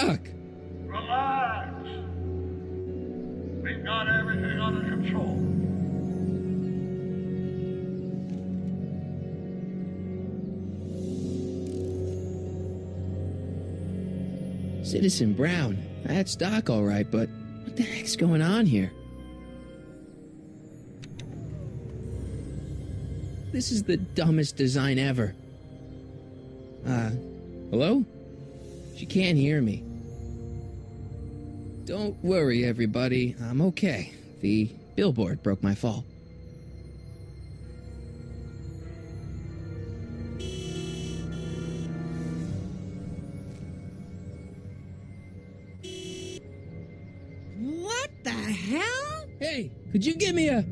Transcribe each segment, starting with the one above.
stuck. Relax. We've got everything under control. Citizen Brown, that's Doc all right, but what the heck's going on here? This is the dumbest design ever. Hello? She can't hear me. Don't worry, everybody. I'm okay. The billboard broke my fall. What the hell? Hey, could you give me a...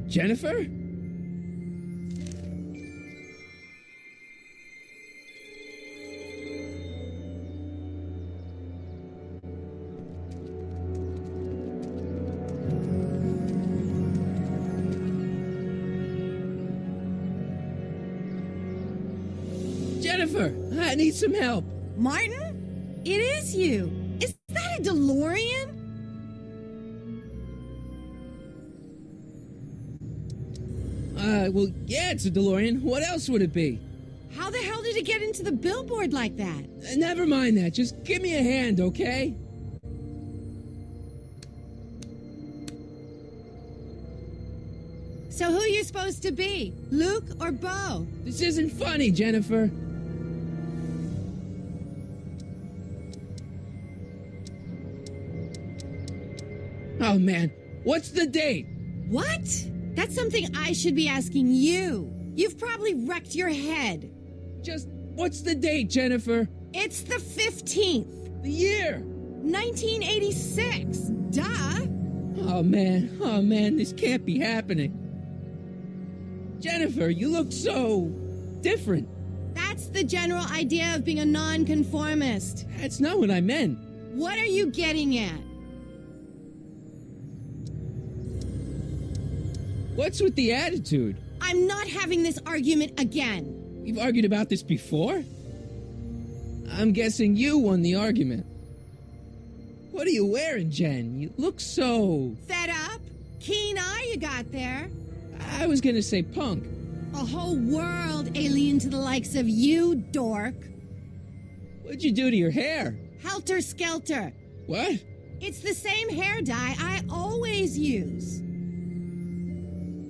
Jennifer? Jennifer, I need some help. Martin? It is you. Is that a DeLorean? Well, yeah, it's a DeLorean. What else would it be? How the hell did it get into the billboard like that? Never mind that. Just give me a hand, okay? So who are you supposed to be? Luke or Bo? This isn't funny, Jennifer. Oh, man. What's the date? What? That's something I should be asking you. You've probably wrecked your head. Just, what's the date, Jennifer? It's the 15th. The year? 1986. Duh. Oh, man, this can't be happening. Jennifer, you look so... different. That's the general idea of being a nonconformist. That's not what I meant. What are you getting at? What's with the attitude? I'm not having this argument again. We've argued about this before? I'm guessing you won the argument. What are you wearing, Jen? You look so... Fed up? Keen eye you got there. I was gonna say punk. A whole world alien to the likes of you, dork. What'd you do to your hair? Helter Skelter. What? It's the same hair dye I always use.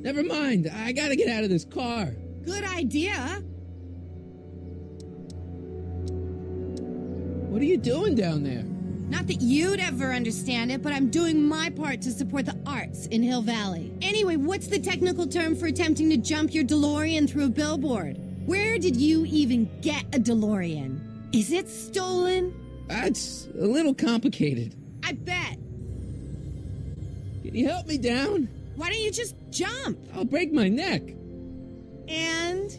Never mind. I gotta get out of this car. Good idea. What are you doing down there? Not that you'd ever understand it, but I'm doing my part to support the arts in Hill Valley. Anyway, what's the technical term for attempting to jump your DeLorean through a billboard? Where did you even get a DeLorean? Is it stolen? That's a little complicated. I bet. Can you help me down? Why don't you just jump? I'll break my neck. And...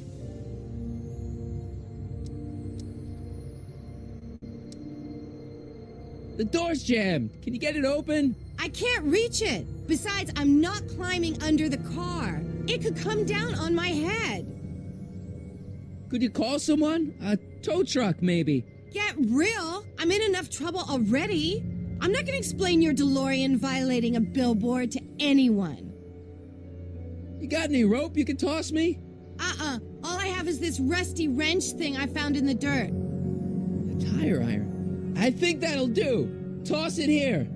The door's jammed. Can you get it open? I can't reach it. Besides, I'm not climbing under the car. It could come down on my head. Could you call someone? A tow truck, maybe. Get real. I'm in enough trouble already. I'm not gonna explain your DeLorean violating a billboard to anyone. You got any rope you can toss me? All I have is this rusty wrench thing I found in the dirt. A tire iron. I think that'll do. Toss it here.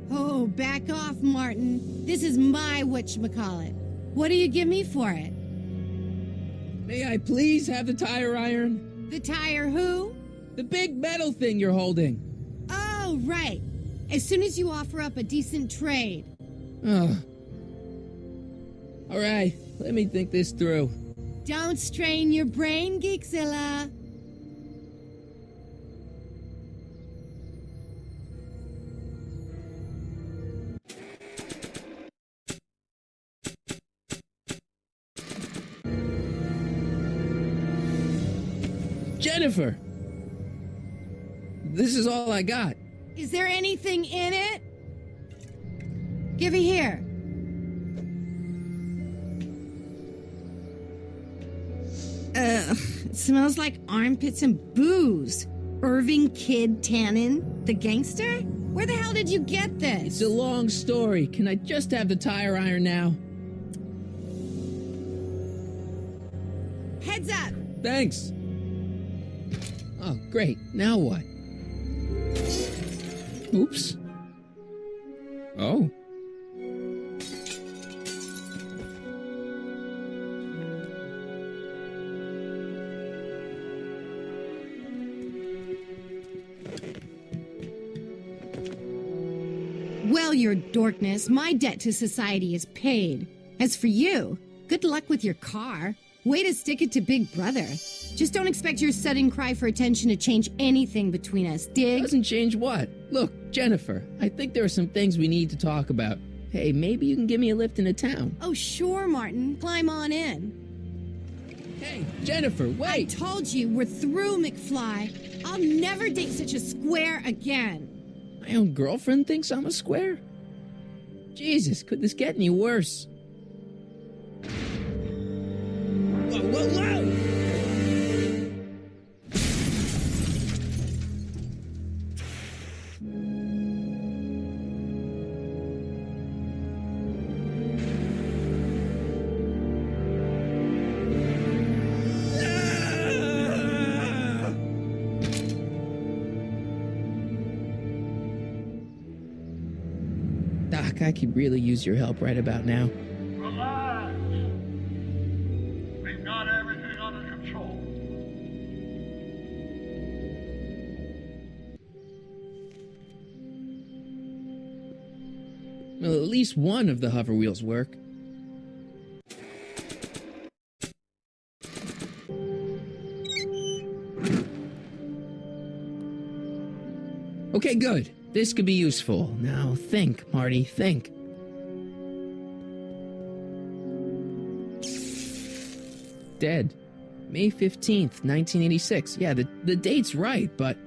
Oh, back off, Martin. This is my whatchamacallit. What do you give me for it? May I please have the tire iron? The tire who? The big metal thing you're holding. Oh, right. As soon as you offer up a decent trade. Oh. All right, let me think this through. Don't strain your brain, Geekzilla. Jennifer! This is all I got. Is there anything in it? Give it here. It smells like armpits and booze. Irving Kid Tannen, the gangster? Where the hell did you get this? It's a long story. Can I just have the tire iron now? Heads up! Thanks. Oh, great. Now what? Oops. Oh. Well, your dorkness, my debt to society is paid. As for you, good luck with your car. Way to stick it to Big Brother. Just don't expect your sudden cry for attention to change anything between us, dig? Doesn't change what? Look, Jennifer, I think there are some things we need to talk about. Hey, maybe you can give me a lift into town. Oh, sure, Martin. Climb on in. Hey, Jennifer, I wait! told you, we're through, McFly. I'll never date such a square again. My own girlfriend thinks I'm a square? Jesus, could this get any worse? Whoa, whoa, whoa! Doc, I could really use your help right about now. Relax. We've got everything under control. Well, at least one of the hover wheels work. Okay, good. This could be useful. Now think, Marty, think. Dead. May 15th, 1986. Yeah, the date's right, but...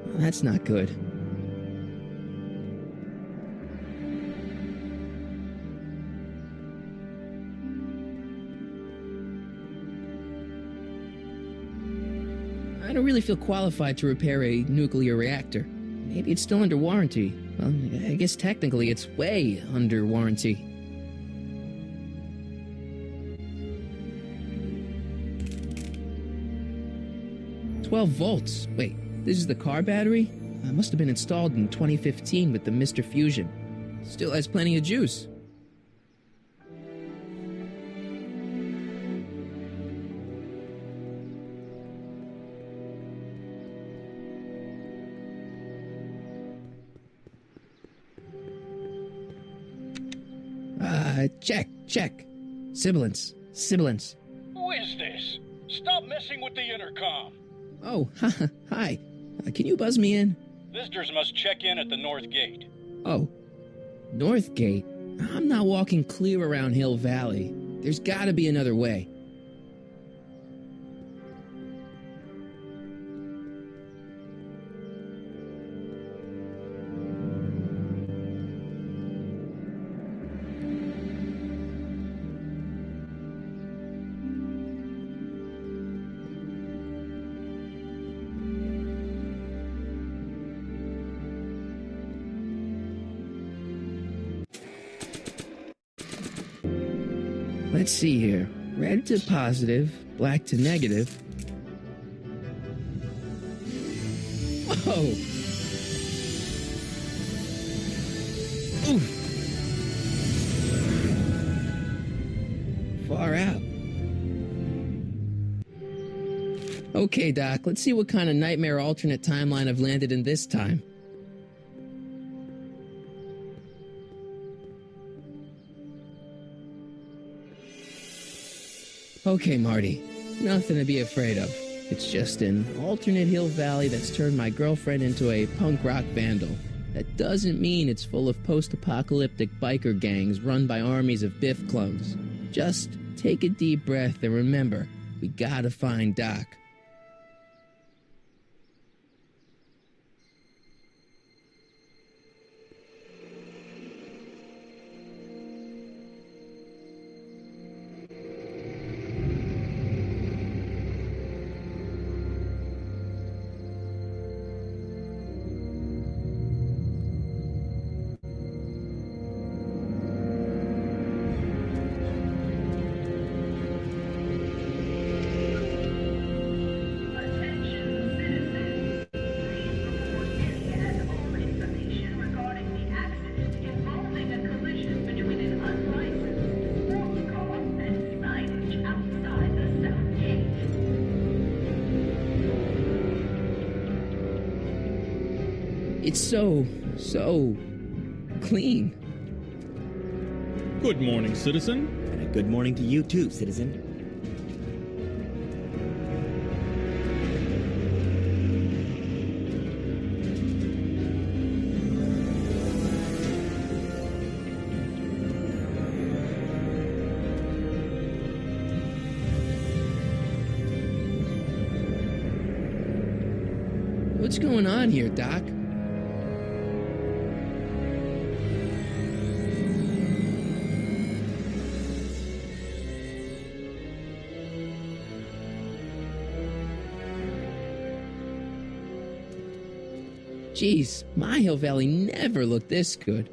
well, that's not good. I don't really feel qualified to repair a nuclear reactor. Maybe it's still under warranty. Well, I guess technically it's way under warranty. "12 volts. Wait, this is the car battery? It must have been installed in 2015 with the Mr. Fusion. Still has plenty of juice." Check. Sibilance. Who is this? Stop messing with the intercom. Oh, hi. Can you buzz me in? Visitors must check in at the North Gate. Oh, North Gate? I'm not walking clear around Hill Valley. There's gotta be another way. Let's see here. Red to positive, black to negative. Whoa! Oof! Far out. Okay, Doc, let's see what kind of nightmare alternate timeline I've landed in this time. Okay, Marty. Nothing to be afraid of. It's just an alternate Hill Valley that's turned my girlfriend into a punk rock vandal. That doesn't mean it's full of post-apocalyptic biker gangs run by armies of Biff clones. Just take a deep breath and remember, we gotta find Doc. It's so clean. Good morning, citizen. And a good morning to you too, citizen. What's going on here, Doc? Jeez, my Hill Valley never looked this good.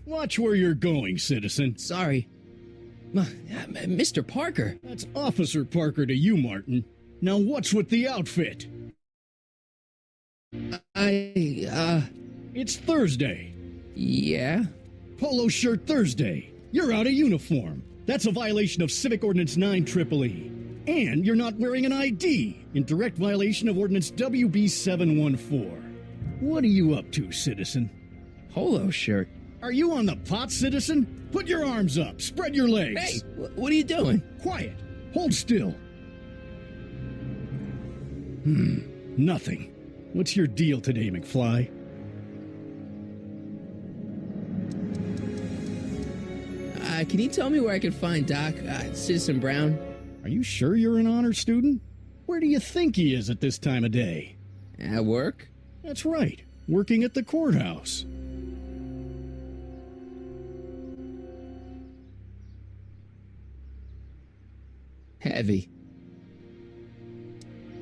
Watch where you're going, citizen. Sorry. Mr. Parker. That's Officer Parker to you, Martin. Now what's with the outfit? It's Thursday. Yeah? Polo shirt Thursday. You're out of uniform. That's a violation of Civic Ordinance 9 EEE. And you're not wearing an ID, in direct violation of Ordinance WB 714. What are you up to, citizen? Polo shirt. Are you on the pot, citizen? Put your arms up. Spread your legs. Hey, what are you doing? Quiet. Hold still. Nothing. What's your deal today, McFly? Can you tell me where I can find Doc, Citizen Brown? Are you sure you're an honor student? Where do you think he is at this time of day? At work? That's right. Working at the courthouse. Heavy.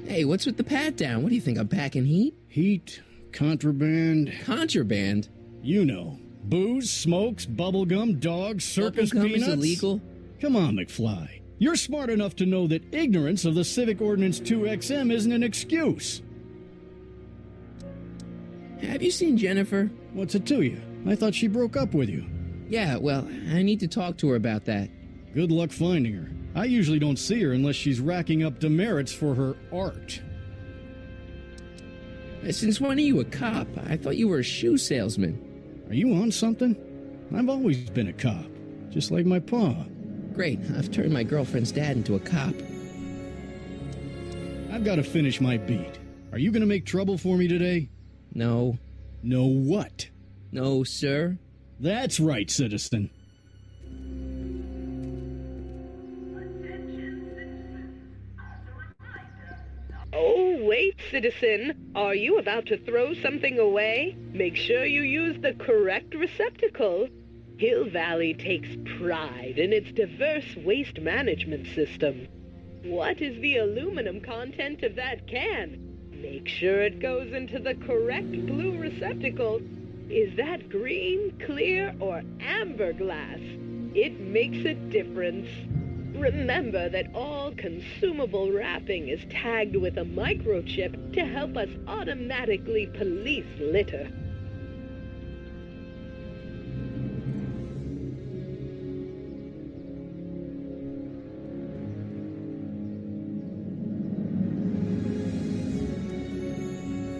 Hey, what's with the pat down? What do you think, I'm packing heat? Heat, contraband, Contraband? you know. Booze, smokes, bubblegum, dogs, circus Bubblegum peanuts. is illegal? Come on, McFly. You're smart enough to know that ignorance of the Civic Ordinance 2XM isn't an excuse. Have you seen Jennifer? What's it to you? I thought she broke up with you. Yeah, well, I need to talk to her about that. Good luck finding her. I usually don't see her unless she's racking up demerits for her art. Since when are you a cop? I thought you were a shoe salesman. Are you on something? I've always been a cop, just like my pa. Great, I've turned my girlfriend's dad into a cop. I've got to finish my beat. Are you going to make trouble for me today? No. No what? No, sir. That's right, citizen. Oh, wait, citizen. Are you about to throw something away? Make sure you use the correct receptacle. Hill Valley takes pride in its diverse waste management system. What is the aluminum content of that can? Make sure it goes into the correct blue receptacle. Is that green, clear, or amber glass? It makes a difference. Remember that all consumable wrapping is tagged with a microchip to help us automatically police litter.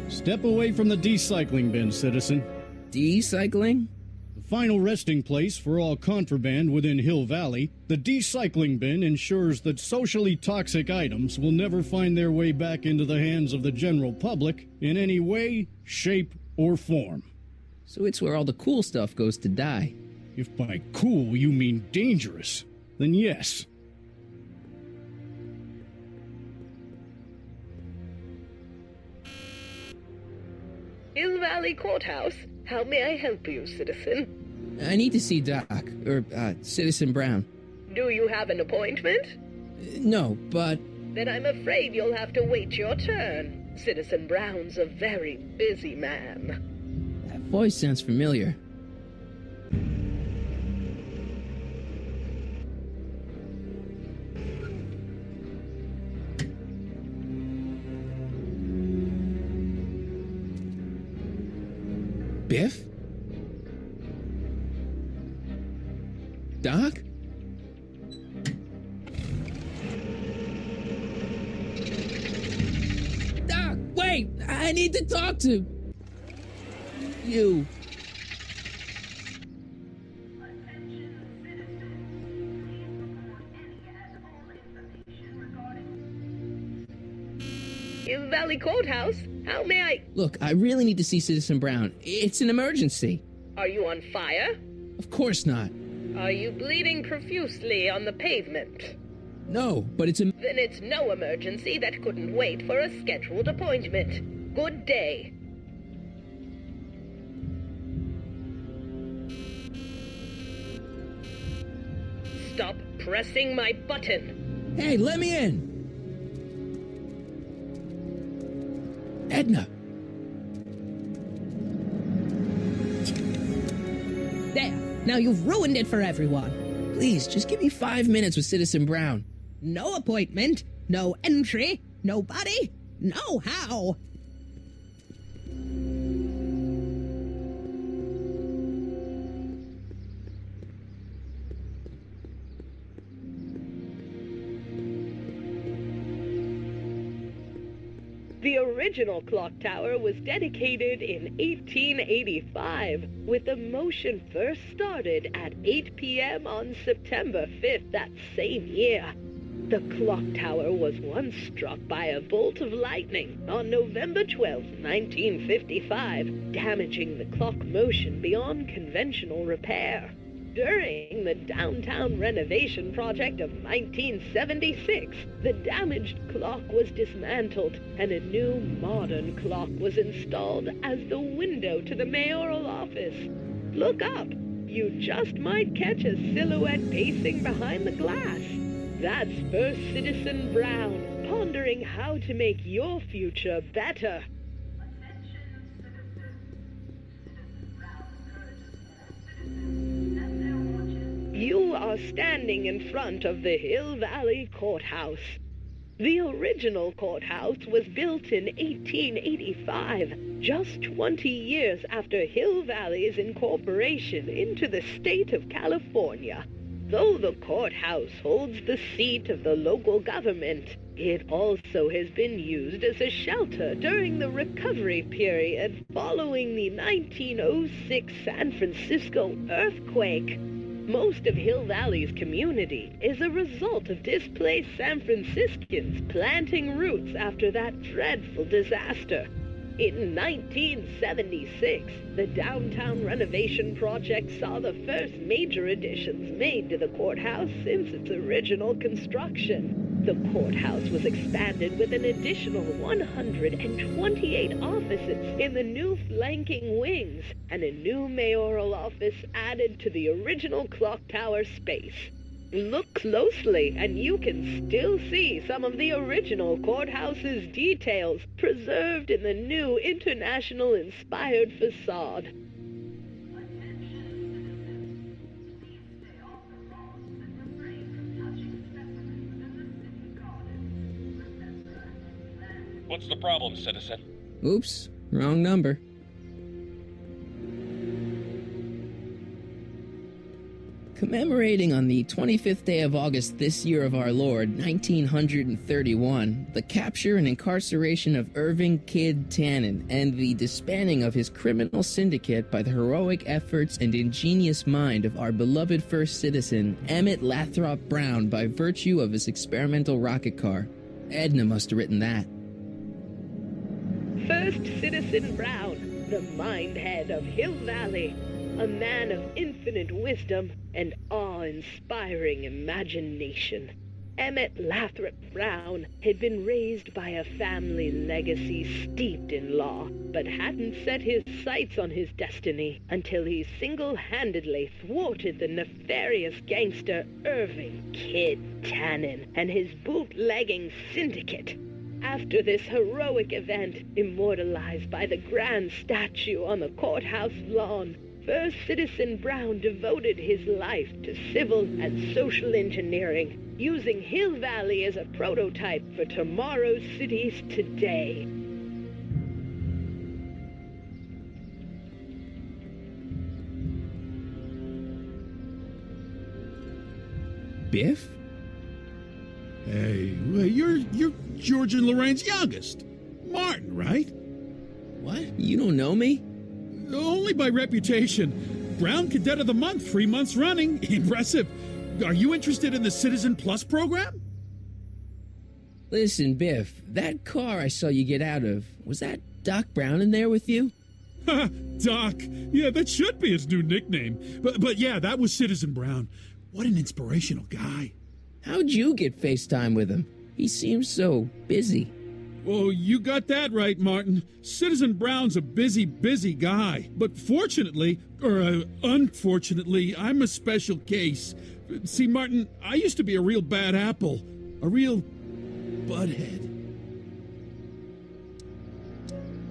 Step away from the decycling bin, citizen. Decycling? The final resting place for all contraband within Hill Valley, the decycling bin ensures that socially toxic items will never find their way back into the hands of the general public in any way, shape, or form. So it's where all the cool stuff goes to die. If by cool you mean dangerous, then yes. Hill Valley Courthouse. How may I help you, citizen? I need to see Doc, or Citizen Brown. Do you have an appointment? No, but Then I'm afraid you'll have to wait your turn. Citizen Brown's a very busy man. that voice sounds familiar. Biff? Doc? Doc! Wait! I need to talk to you. Hill Valley Courthouse? How may I... Look, I really need to see Citizen Brown. It's an emergency. Are you on fire? Of course not. Are you bleeding profusely on the pavement? No, but it's a... Then it's no emergency that couldn't wait for a scheduled appointment. Good day. Stop pressing my button. Hey, let me in! Edna! There. Now you've ruined it for everyone. Please, just give me 5 minutes with Citizen Brown. No appointment, no entry, nobody, no how. The original clock tower was dedicated in 1885, with the motion first started at 8 p.m. on September 5th that same year. The clock tower was once struck by a bolt of lightning on November 12, 1955, damaging the clock motion beyond conventional repair. During the downtown renovation project of 1976, the damaged clock was dismantled and a new modern clock was installed as the window to the mayoral office. Look up. You just might catch a silhouette pacing behind the glass. That's First Citizen Brown, pondering how to make your future better. You are standing in front of the Hill Valley Courthouse. The original courthouse was built in 1885, just 20 years after Hill Valley's incorporation into the state of California. Though the courthouse holds the seat of the local government, it also has been used as a shelter during the recovery period following the 1906 San Francisco earthquake. Most of Hill Valley's community is a result of displaced San Franciscans planting roots after that dreadful disaster. In 1976, the downtown renovation project saw the first major additions made to the courthouse since its original construction. The courthouse was expanded with an additional 128 offices in the new flanking wings, and a new mayoral office added to the original clock tower space. Look closely, and you can still see some of the original courthouse's details preserved in the new international-inspired facade. What's the problem, citizen? Oops, wrong number. Commemorating on the 25th day of August this year of our Lord, 1931, the capture and incarceration of Irving Kid Tannen and the disbanding of his criminal syndicate by the heroic efforts and ingenious mind of our beloved first citizen, Emmett Lathrop Brown, by virtue of his experimental rocket car. Edna must have written that. First Citizen Brown, the mind head of Hill Valley, a man of infinite wisdom and awe-inspiring imagination. Emmett Lathrop Brown had been raised by a family legacy steeped in law, but hadn't set his sights on his destiny until he single-handedly thwarted the nefarious gangster Irving Kid Tannen and his bootlegging syndicate. After this heroic event, immortalized by the grand statue on the courthouse lawn, First Citizen Brown devoted his life to civil and social engineering, using Hill Valley as a prototype for tomorrow's cities today. Biff? Hey, well, you're George and Lorraine's youngest. Martin, right? What? You don't know me? Only by reputation. Brown Cadet of the Month, 3 months running. Impressive. Are you interested in the Citizen Plus program? Listen, Biff, that car I saw you get out of, was that Doc Brown in there with you? Ha! Doc. Yeah, that should be his new nickname. But yeah, that was Citizen Brown. What an inspirational guy. How'd you get FaceTime with him? He seems so busy. Well, you got that right, Martin. Citizen Brown's a busy, busy guy. But fortunately, or unfortunately, I'm a special case. See, Martin, I used to be a real bad apple. A real butthead.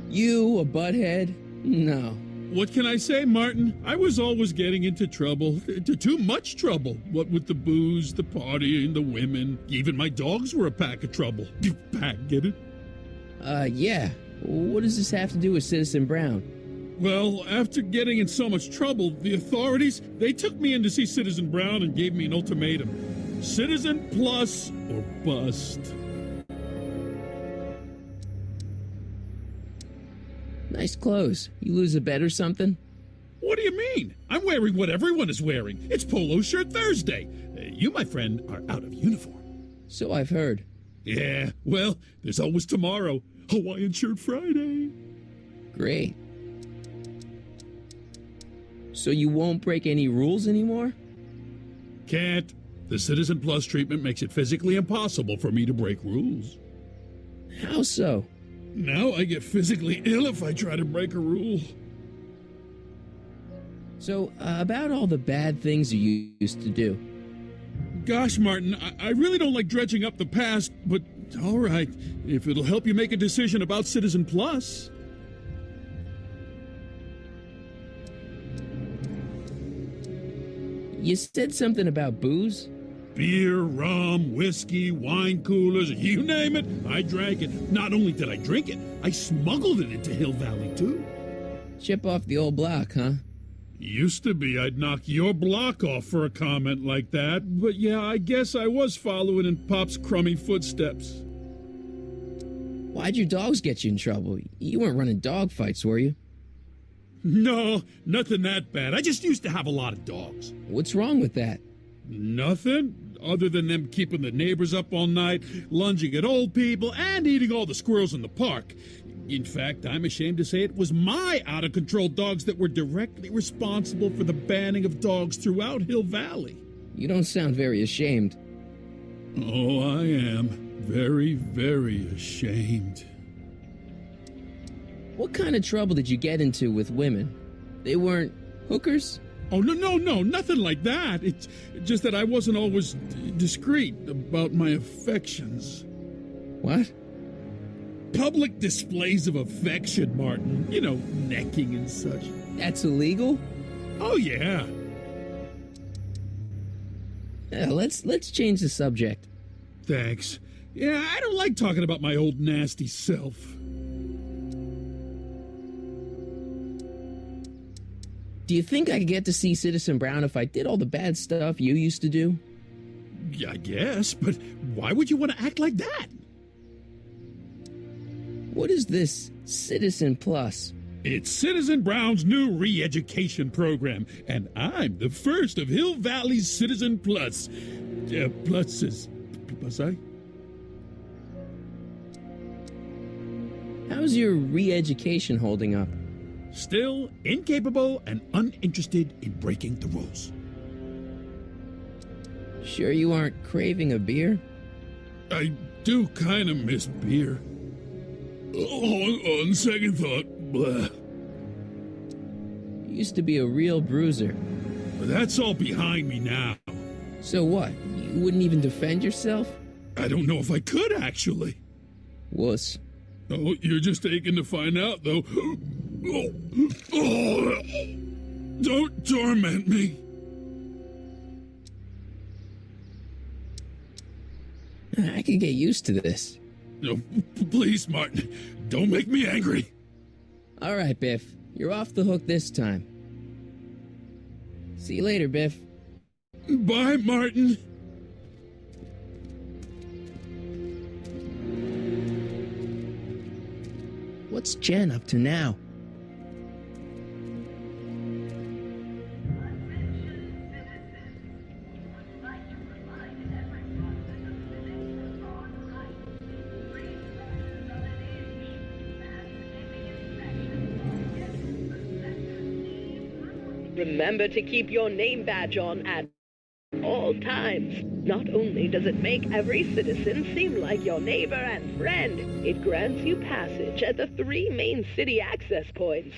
You, a butthead? No. What can I say, Martin? I was always getting into trouble. Too much trouble. What with the booze, the partying, the women. Even my dogs were a pack of trouble. Pack, get it? Yeah. What does this have to do with Citizen Brown? Well, after getting in so much trouble, the authorities, they took me in to see Citizen Brown and gave me an ultimatum. Citizen Plus or bust. Nice clothes. You lose a bet or something? What do you mean? I'm wearing what everyone is wearing. It's Polo Shirt Thursday. You, my friend, are out of uniform. So I've heard. Yeah, well, there's always tomorrow. Hawaiian Shirt Friday. Great. So you won't break any rules anymore? Can't. The Citizen Plus treatment makes it physically impossible for me to break rules. How so? Now I get physically ill if I try to break a rule. So, about all the bad things you used to do. Gosh, Martin, I really don't like dredging up the past, but all right, if it'll help you make a decision about Citizen Plus. You said something about booze? Beer, rum, whiskey, wine coolers, you name it, I drank it. Not only did I drink it, I smuggled it into Hill Valley, too. Chip off the old block, huh? Used to be I'd knock your block off for a comment like that, but yeah, I guess I was following in Pop's crummy footsteps. Why'd your dogs get you in trouble? You weren't running dog fights, were you? No, nothing that bad. I just used to have a lot of dogs. What's wrong with that? Nothing, other than them keeping the neighbors up all night, lunging at old people, and eating all the squirrels in the park. In fact, I'm ashamed to say it was my out-of-control dogs that were directly responsible for the banning of dogs throughout Hill Valley. You don't sound very ashamed. Oh, I am. Very, very ashamed. What kind of trouble did you get into with women? They weren't hookers? Oh, no, nothing like that. It's just that I wasn't always discreet about my affections. What? Public displays of affection, Martin. You know, necking and such. That's illegal? Oh, yeah. Let's change the subject. Thanks. Yeah, I don't like talking about my old nasty self. Do you think I could get to see Citizen Brown if I did all the bad stuff you used to do? Yeah, I guess, but why would you want to act like that? What is this Citizen Plus? It's Citizen Brown's new re-education program, and I'm the first of Hill Valley's Citizen Plus. Pluses. Plus, How's your re-education holding up? Still incapable and uninterested in breaking the rules. Sure you aren't craving a beer? I do kind of miss beer. On second thought, blah. You used to be a real bruiser. But that's all behind me now. So what? You wouldn't even defend yourself? I don't know if I could, actually. Wuss. Oh, you're just aching to find out, though. Oh, don't torment me. I could get used to this. No, please, Martin, don't make me angry. All right, Biff. You're off the hook this time. See you later, Biff. Bye, Martin. What's Jen up to now? Remember to keep your name badge on at all times. Not only does it make every citizen seem like your neighbor and friend, it grants you passage at the 3 main city access points.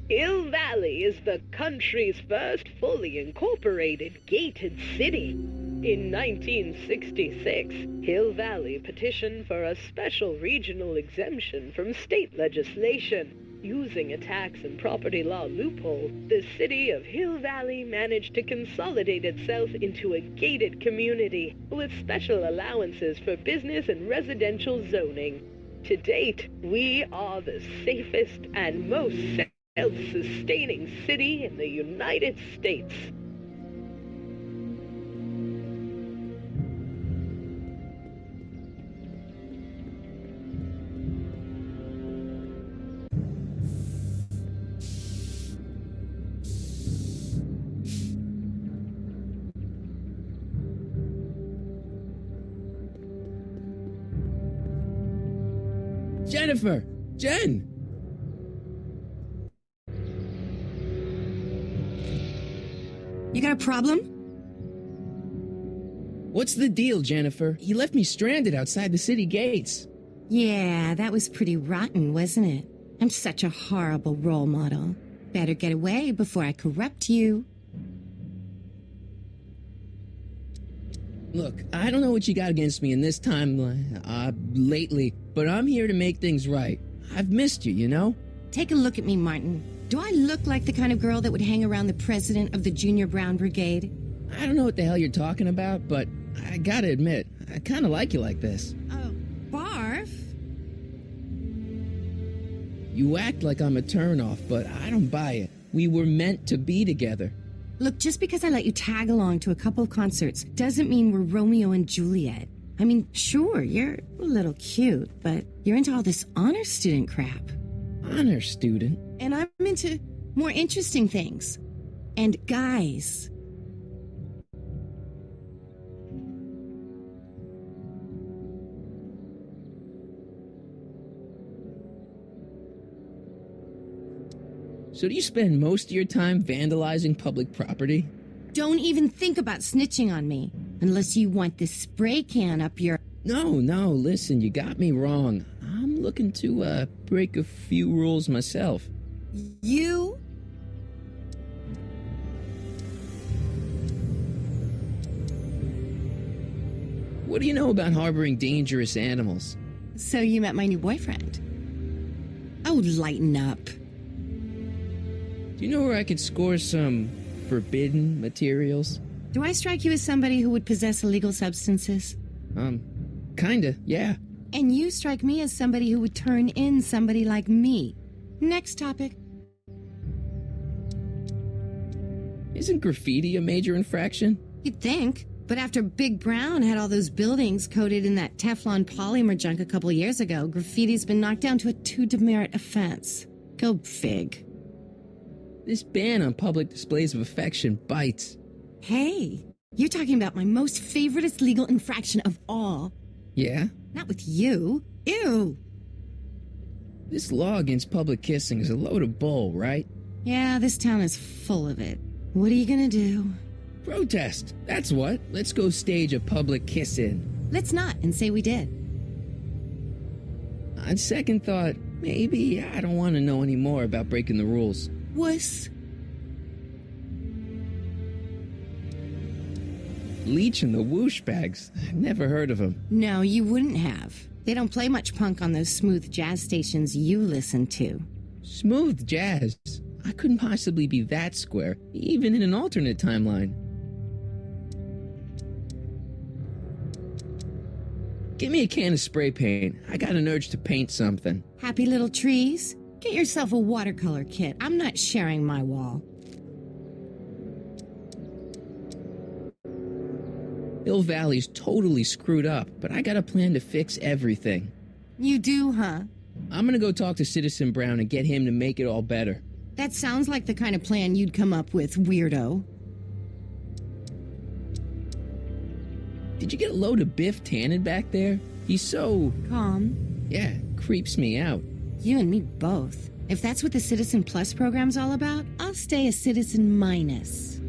Hill Valley is the country's first fully incorporated gated city. In 1966, Hill Valley petitioned for a special regional exemption from state legislation. Using a tax and property law loophole, the city of Hill Valley managed to consolidate itself into a gated community with special allowances for business and residential zoning. To date, we are the safest and most self-sustaining city in the United States. Jennifer! Jen! You got a problem? What's the deal, Jennifer? You left me stranded outside the city gates. Yeah, that was pretty rotten, wasn't it? I'm such a horrible role model. Better get away before I corrupt you. Look, I don't know what you got against me in this time, lately, but I'm here to make things right. I've missed you, you know? Take a look at me, Martin. Do I look like the kind of girl that would hang around the president of the Junior Brown Brigade? I don't know what the hell you're talking about, but I gotta admit, I kinda like you like this. Oh, barf? You act like I'm a turnoff, but I don't buy it. We were meant to be together. Look, just because I let you tag along to a couple of concerts doesn't mean we're Romeo and Juliet. I mean, sure, you're a little cute, but you're into all this honor student crap. Honor student? And I'm into more interesting things. And guys. So do you spend most of your time vandalizing public property? Don't even think about snitching on me, unless you want this spray can up your... No, listen, you got me wrong. I'm looking to, break a few rules myself. You? What do you know about harboring dangerous animals? So you met my new boyfriend. Oh, lighten up. Do you know where I could score some forbidden materials? Do I strike you as somebody who would possess illegal substances? Kinda, yeah. And you strike me as somebody who would turn in somebody like me. Next topic. Isn't graffiti a major infraction? You'd think. But after Big Brown had all those buildings coated in that Teflon polymer junk a couple years ago, graffiti's been knocked down to a 2 demerit offense. Go fig. This ban on public displays of affection bites. Hey, you're talking about my most favoriteest legal infraction of all. Yeah? Not with you. Ew. This law against public kissing is a load of bull, right? Yeah, this town is full of it. What are you gonna do? Protest! That's what. Let's go stage a public kiss-in. Let's not, and say we did. On second thought, maybe I don't want to know any more about breaking the rules. Wuss. Leech and the Whoosh Bags. I've never heard of them. No, you wouldn't have. They don't play much punk on those smooth jazz stations you listen to. Smooth jazz? I couldn't possibly be that square, even in an alternate timeline. Give me a can of spray paint. I got an urge to paint something. Happy little trees? Get yourself a watercolor kit. I'm not sharing my wall. Hill Valley's totally screwed up, but I got a plan to fix everything. You do, huh? I'm gonna go talk to Citizen Brown and get him to make it all better. That sounds like the kind of plan you'd come up with, weirdo. Did you get a load of Biff Tannen back there? He's so... Calm. yeah, creeps me out. You and me both. If that's what the Citizen Plus program's all about, I'll stay a Citizen Minus.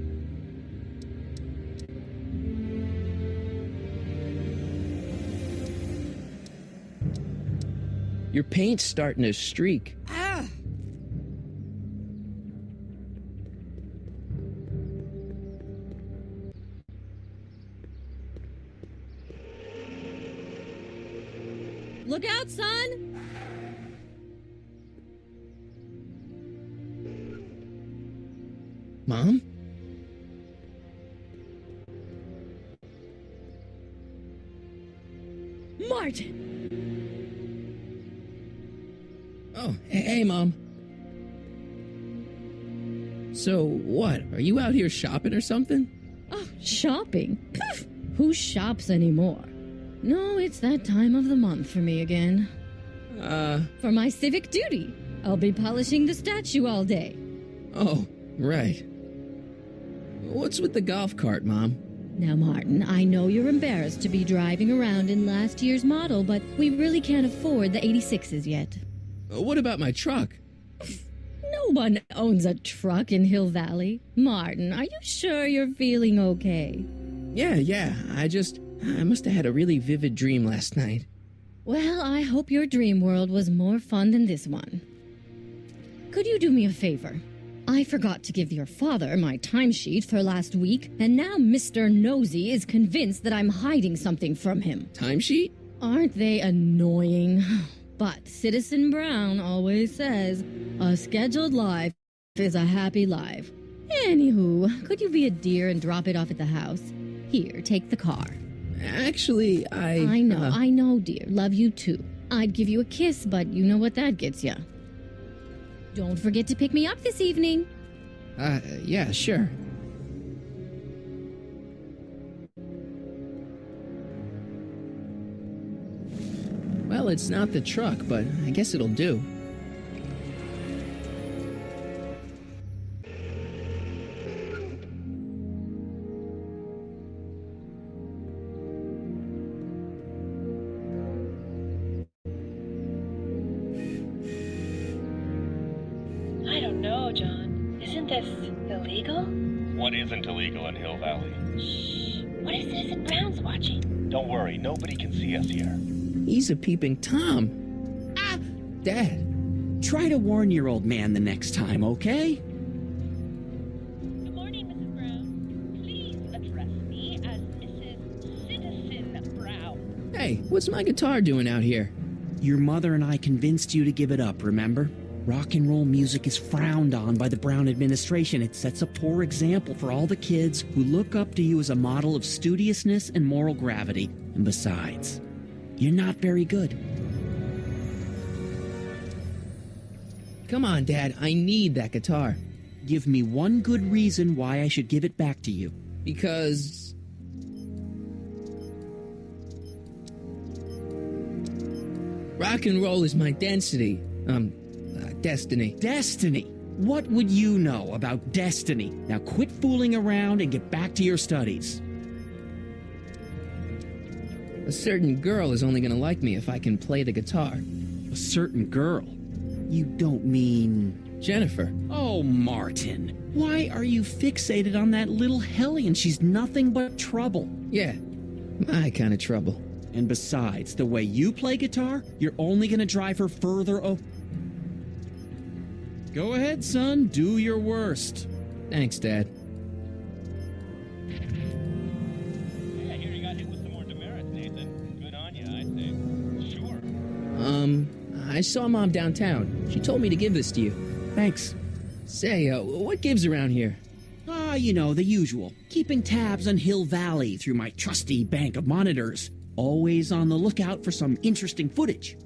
Your paint's starting to streak. Ah! Look out, son! Mom? Martin! Oh, hey, Mom. So, what? Are you out here shopping or something? Oh, shopping? Poof! Who shops anymore? No, it's that time of the month for me again. For my civic duty. I'll be polishing the statue all day. Oh, right. What's with the golf cart, Mom? Now, Martin, I know you're embarrassed to be driving around in last year's model, but we really can't afford the 86s yet. What about my truck? No one owns a truck in Hill Valley. Martin, are you sure you're feeling okay? Yeah. I must have had a really vivid dream last night. Well, I hope your dream world was more fun than this one. Could you do me a favor? I forgot to give your father my timesheet for last week, and now Mr. Nosy is convinced that I'm hiding something from him. Timesheet? Aren't they annoying? But Citizen Brown always says, a scheduled life is a happy life. Anywho, could you be a dear and drop it off at the house? Here, take the car. Actually, I know, dear. Love you too. I'd give you a kiss, but you know what that gets ya. Don't forget to pick me up this evening. Yeah, sure. Well, it's not the truck, but I guess it'll do. I don't know, John. Isn't this illegal? What isn't illegal in Hill Valley? Shh. What if Citizen Brown's watching? Don't worry, nobody can see us here. He's a peeping Tom. Ah! Dad. Try to warn your old man the next time, okay? Good morning, Mrs. Brown. Please address me as Mrs. Citizen Brown. Hey, what's my guitar doing out here? Your mother and I convinced you to give it up, remember? Rock and roll music is frowned on by the Brown administration. It sets a poor example for all the kids who look up to you as a model of studiousness and moral gravity. And besides, you're not very good. Come on, Dad. I need that guitar. Give me one good reason why I should give it back to you. Because... rock and roll is my density. Destiny. Destiny? What would you know about destiny? Now quit fooling around and get back to your studies. A certain girl is only gonna like me if I can play the guitar. A certain girl? You don't mean... Jennifer. Oh, Martin. Why are you fixated on that little hellion? She's nothing but trouble. Yeah, my kind of trouble. And besides, the way you play guitar, you're only gonna drive her further Go ahead, son. Do your worst. Thanks, Dad. Yeah, I hear you got hit with some more demerits, Nathan. Good on you, I say. Sure. I saw Mom downtown. She told me to give this to you. Thanks. Say, what gives around here? You know, the usual. Keeping tabs on Hill Valley through my trusty bank of monitors. Always on the lookout for some interesting footage.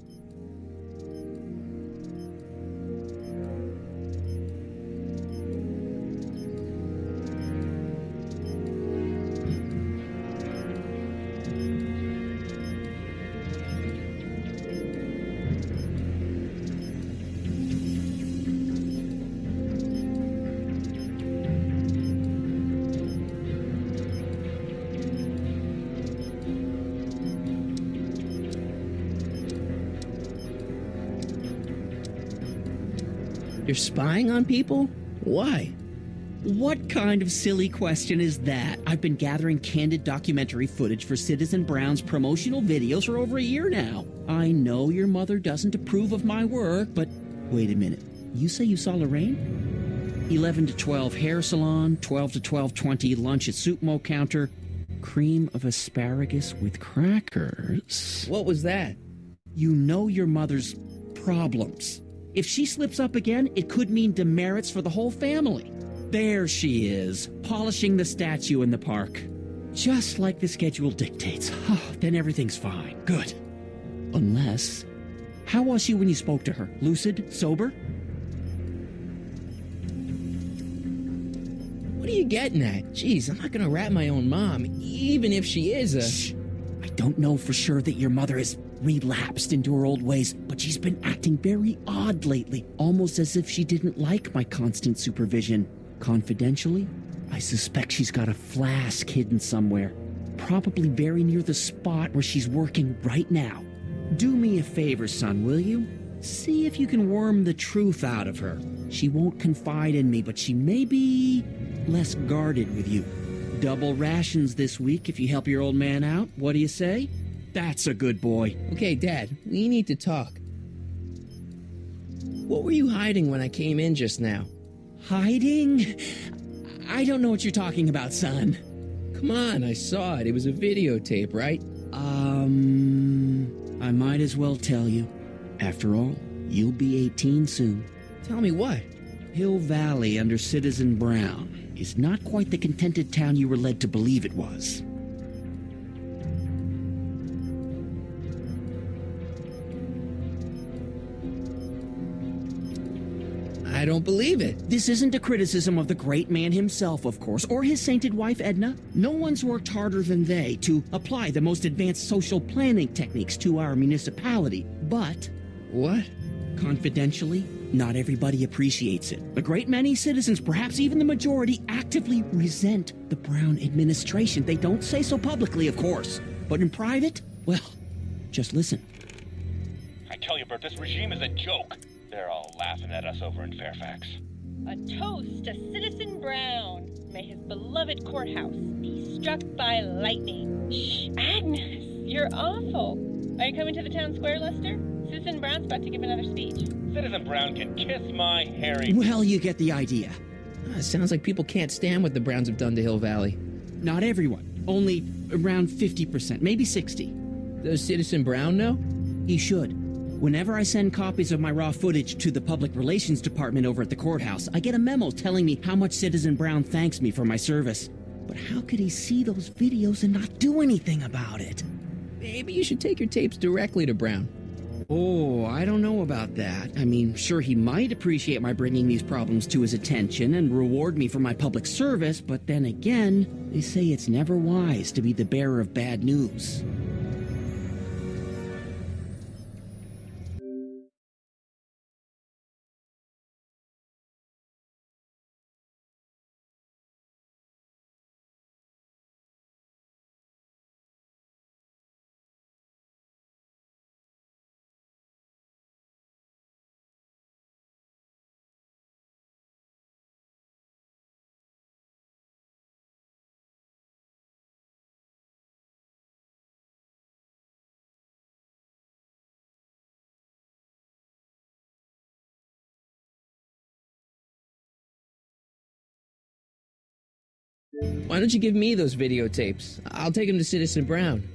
You're spying on people? Why? What kind of silly question is that? I've been gathering candid documentary footage for Citizen Brown's promotional videos for over a year now. I know your mother doesn't approve of my work, but wait a minute. You say you saw Lorraine? 11 to 12 hair salon, 12 to 12:20 lunch at Soup Mo counter, cream of asparagus with crackers. What was that? You know your mother's problems. If she slips up again, it could mean demerits for the whole family. There she is, polishing the statue in the park. Just like the schedule dictates. Oh, then everything's fine. Good. Unless... How was she when you spoke to her? Lucid? Sober? What are you getting at? Jeez, I'm not gonna rat my own mom, even if she is a... Shh. I don't know for sure that your mother has relapsed into her old ways, but she's been acting very odd lately, almost as if she didn't like my constant supervision. Confidentially, I suspect she's got a flask hidden somewhere, probably very near the spot where she's working right now. Do me a favor, son, will you? See if you can worm the truth out of her. She won't confide in me, but she may be less guarded with you. Double rations this week if you help your old man out. What do you say? That's a good boy. Okay, Dad, we need to talk. What were you hiding when I came in just now? Hiding? I don't know what you're talking about, son. Come on, I saw it. It was a videotape, right? I might as well tell you. After all, you'll be 18 soon. Tell me what? Hill Valley under Citizen Brown is not quite the contented town you were led to believe it was. I don't believe it. This isn't a criticism of the great man himself, of course, or his sainted wife, Edna. No one's worked harder than they to apply the most advanced social planning techniques to our municipality. But... What? Confidentially, not everybody appreciates it. A great many citizens, perhaps even the majority, actively resent the Brown administration. They don't say so publicly, of course. But in private, well, just listen. I tell you, Bert, this regime is a joke. They're all laughing at us over in Fairfax. A toast to Citizen Brown. May his beloved courthouse be struck by lightning. Shh, Agnes, you're awful. Are you coming to the town square, Lester? Citizen Brown's about to give another speech. Citizen Brown can kiss my hairy... Well, you get the idea. Sounds like people can't stand what the Browns have done to Hill Valley. Not everyone. Only around 50%, maybe 60. Does Citizen Brown know? He should. Whenever I send copies of my raw footage to the Public Relations Department over at the courthouse, I get a memo telling me how much Citizen Brown thanks me for my service. But how could he see those videos and not do anything about it? Maybe you should take your tapes directly to Brown. Oh, I don't know about that. I mean, sure, he might appreciate my bringing these problems to his attention and reward me for my public service, but then again, they say it's never wise to be the bearer of bad news. Why don't you give me those videotapes? I'll take them to Citizen Brown.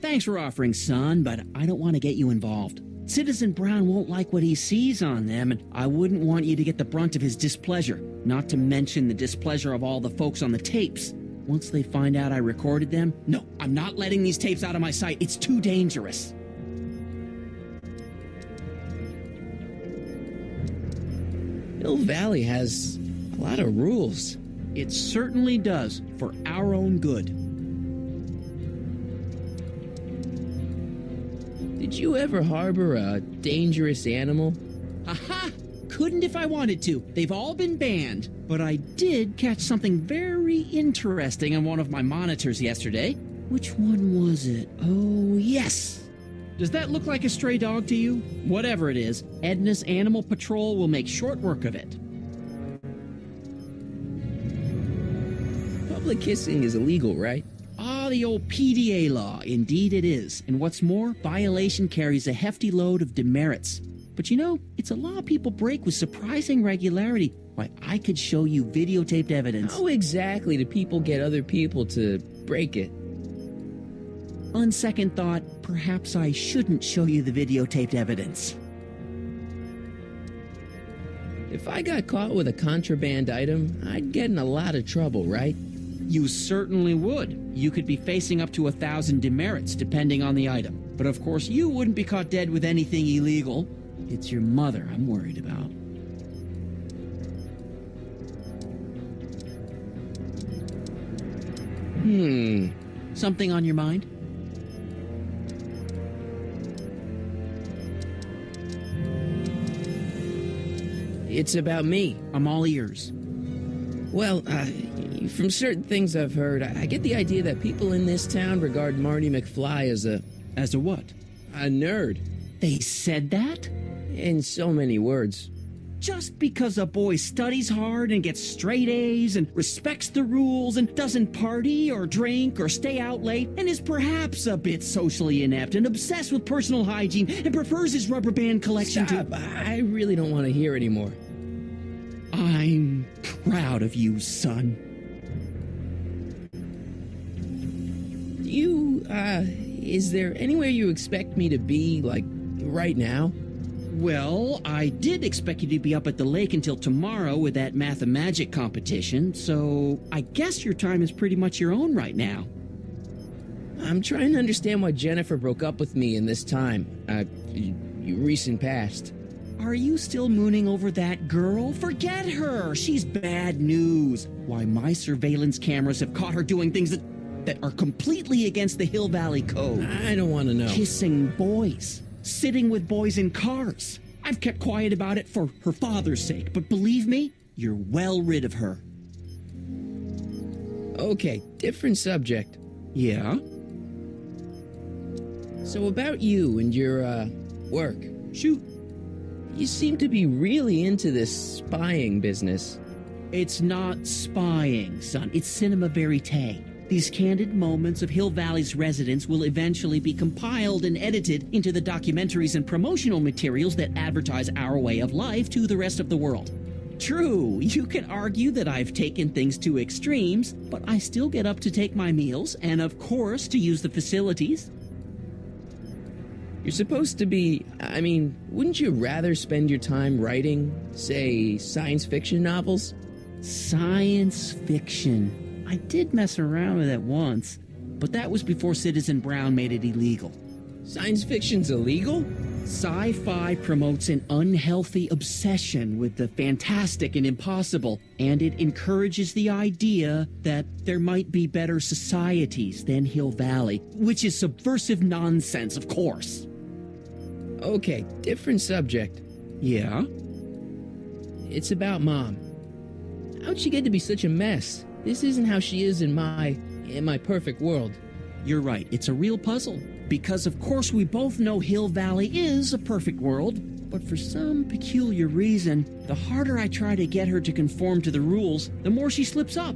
Thanks for offering, son, but I don't want to get you involved. Citizen Brown won't like what he sees on them, and I wouldn't want you to get the brunt of his displeasure, not to mention the displeasure of all the folks on the tapes. Once they find out I recorded them, no, I'm not letting these tapes out of my sight. It's too dangerous. Hill Valley has a lot of rules. It certainly does, for our own good. Did you ever harbor a dangerous animal? Aha! Couldn't if I wanted to. They've all been banned. But I did catch something very interesting on one of my monitors yesterday. Which one was it? Oh, yes! Does that look like a stray dog to you? Whatever it is, Edna's Animal Patrol will make short work of it. Public kissing is illegal, right? Ah, the old PDA law. Indeed it is. And what's more, violation carries a hefty load of demerits. But you know, it's a law people break with surprising regularity. Why, I could show you videotaped evidence. How exactly do people get other people to break it? On second thought, perhaps I shouldn't show you the videotaped evidence. If I got caught with a contraband item, I'd get in a lot of trouble, right? You certainly would. You could be facing up to 1,000 demerits, depending on the item. But of course, you wouldn't be caught dead with anything illegal. It's your mother I'm worried about. Something on your mind? It's about me. I'm all ears. Well, from certain things I've heard, I get the idea that people in this town regard Marty McFly as a... As a what? A nerd. They said that? In so many words. Just because a boy studies hard and gets straight A's and respects the rules and doesn't party or drink or stay out late and is perhaps a bit socially inept and obsessed with personal hygiene and prefers his rubber band collection Stop. I really don't want to hear anymore. I'm proud of you, son. Is there anywhere you expect me to be, like, right now? Well, I did expect you to be up at the lake until tomorrow with that Mathemagic competition, so I guess your time is pretty much your own right now. I'm trying to understand why Jennifer broke up with me in this time, recent past. Are you still mooning over that girl? Forget her! She's bad news. Why, my surveillance cameras have caught her doing things that are completely against the Hill Valley Code. I don't want to know. Kissing boys. Sitting with boys in cars. I've kept quiet about it for her father's sake, but believe me, you're well rid of her. Okay, different subject. Yeah? So about you and your, work. Shoot. You seem to be really into this spying business. It's not spying, son. It's cinema verite. These candid moments of Hill Valley's residents will eventually be compiled and edited into the documentaries and promotional materials that advertise our way of life to the rest of the world. True, you can argue that I've taken things to extremes, but I still get up to take my meals and, of course, to use the facilities. You're supposed to be... wouldn't you rather spend your time writing, say, science fiction novels? Science fiction. I did mess around with it once, but that was before Citizen Brown made it illegal. Science fiction's illegal? Sci-fi promotes an unhealthy obsession with the fantastic and impossible, and it encourages the idea that there might be better societies than Hill Valley, which is subversive nonsense, of course. Okay, different subject. Yeah? It's about Mom. How'd she get to be such a mess? This isn't how she is in my perfect world. You're right, it's a real puzzle. Because of course we both know Hill Valley is a perfect world, but for some peculiar reason, the harder I try to get her to conform to the rules, the more she slips up.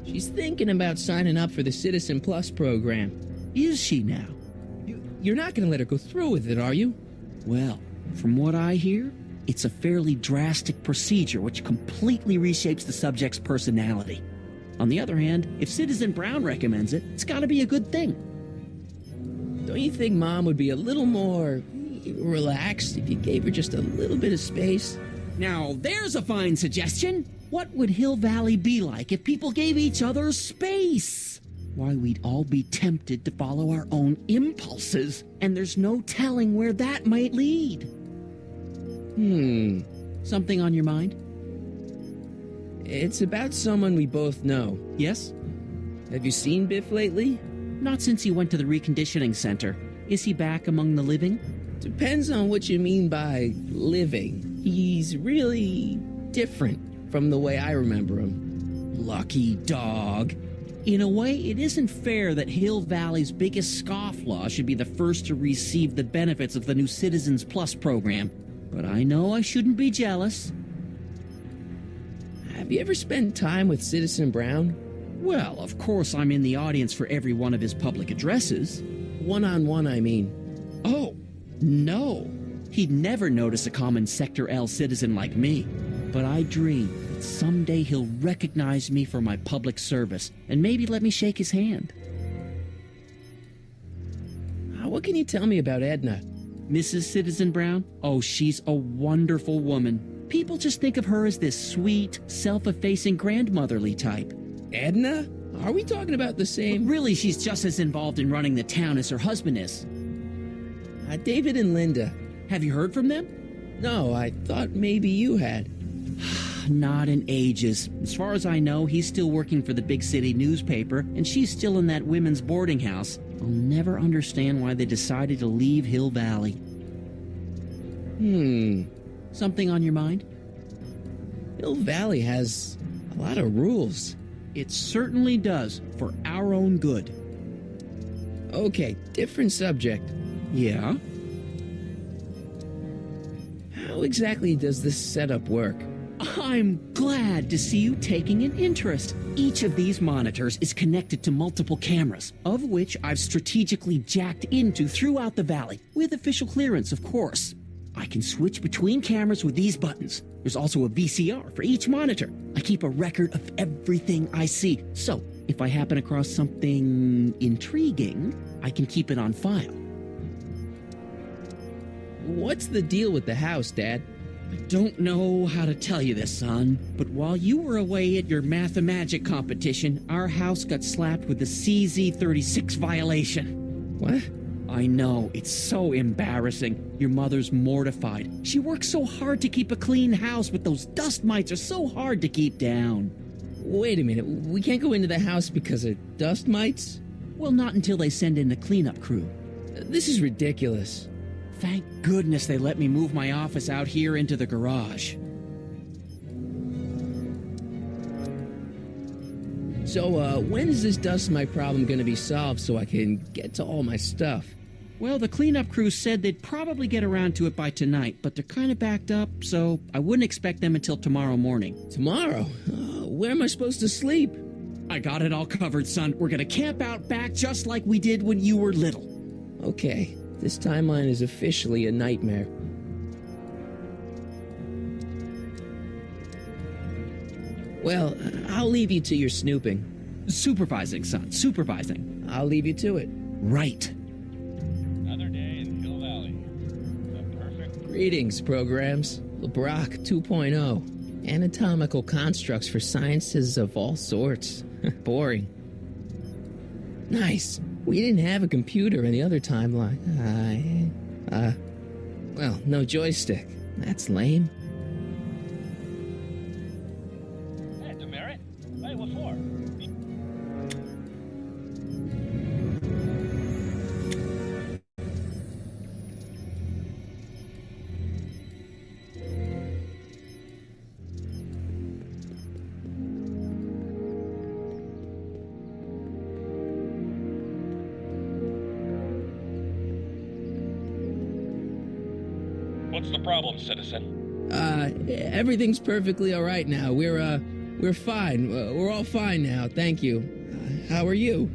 She's thinking about signing up for the Citizen Plus program. Is she now? You're not going to let her go through with it, are you? Well, from what I hear, it's a fairly drastic procedure which completely reshapes the subject's personality. On the other hand, if Citizen Brown recommends it, it's gotta be a good thing. Don't you think Mom would be a little more relaxed if you gave her just a little bit of space? Now, there's a fine suggestion. What would Hill Valley be like if people gave each other space? Why, we'd all be tempted to follow our own impulses, and there's no telling where that might lead. Something on your mind? It's about someone we both know. Yes? Have you seen Biff lately? Not since he went to the reconditioning center. Is he back among the living? Depends on what you mean by living. He's really different from the way I remember him. Lucky dog. In a way, it isn't fair that Hill Valley's biggest scofflaw should be the first to receive the benefits of the new Citizens Plus program. But I know I shouldn't be jealous. Have you ever spent time with Citizen Brown? Well, of course I'm in the audience for every one of his public addresses. One-on-one, I mean. Oh, no. He'd never notice a common Sector L citizen like me. But I dream that someday he'll recognize me for my public service and maybe let me shake his hand. What can you tell me about Edna? Mrs. Citizen Brown? Oh, she's a wonderful woman. People just think of her as this sweet, self-effacing grandmotherly type. Edna? Are we talking about the same? But really, she's just as involved in running the town as her husband is. David and Linda. Have you heard from them? No, I thought maybe you had. Not in ages. As far as I know, he's still working for the big city newspaper, and she's still in that women's boarding house. I'll never understand why they decided to leave Hill Valley. Something on your mind? Hill Valley has a lot of rules. It certainly does, for our own good. Okay, different subject. Yeah? How exactly does this setup work? I'm glad to see you taking an interest. Each of these monitors is connected to multiple cameras, of which I've strategically jacked into throughout the valley, with official clearance, of course. I can switch between cameras with these buttons. There's also a VCR for each monitor. I keep a record of everything I see, so if I happen across something intriguing, I can keep it on file. What's the deal with the house, Dad? I don't know how to tell you this, son, but while you were away at your Mathemagic competition, our house got slapped with the CZ36 violation. What? I know, it's so embarrassing. Your mother's mortified. She works so hard to keep a clean house, but those dust mites are so hard to keep down. Wait a minute, we can't go into the house because of dust mites? Well, not until they send in the cleanup crew. This is ridiculous. Thank goodness they let me move my office out here into the garage. So, when is this dust mite problem gonna be solved so I can get to all my stuff? Well, the cleanup crew said they'd probably get around to it by tonight, but they're kind of backed up, so I wouldn't expect them until tomorrow morning. Tomorrow? Where am I supposed to sleep? I got it all covered, son. We're gonna camp out back just like we did when you were little. Okay, this timeline is officially a nightmare. Well, I'll leave you to your snooping. Supervising, son, supervising. I'll leave you to it. Right. Another day in Hill Valley. The perfect... Greetings, programs. LeBrock 2.0. Anatomical constructs for sciences of all sorts. Boring. Nice. We didn't have a computer in the other timeline. Well, no joystick. That's lame. Hey, demerit? Hey, what for? What's the problem, citizen? Everything's perfectly all right now. We're fine. We're all fine now, thank you. How are you?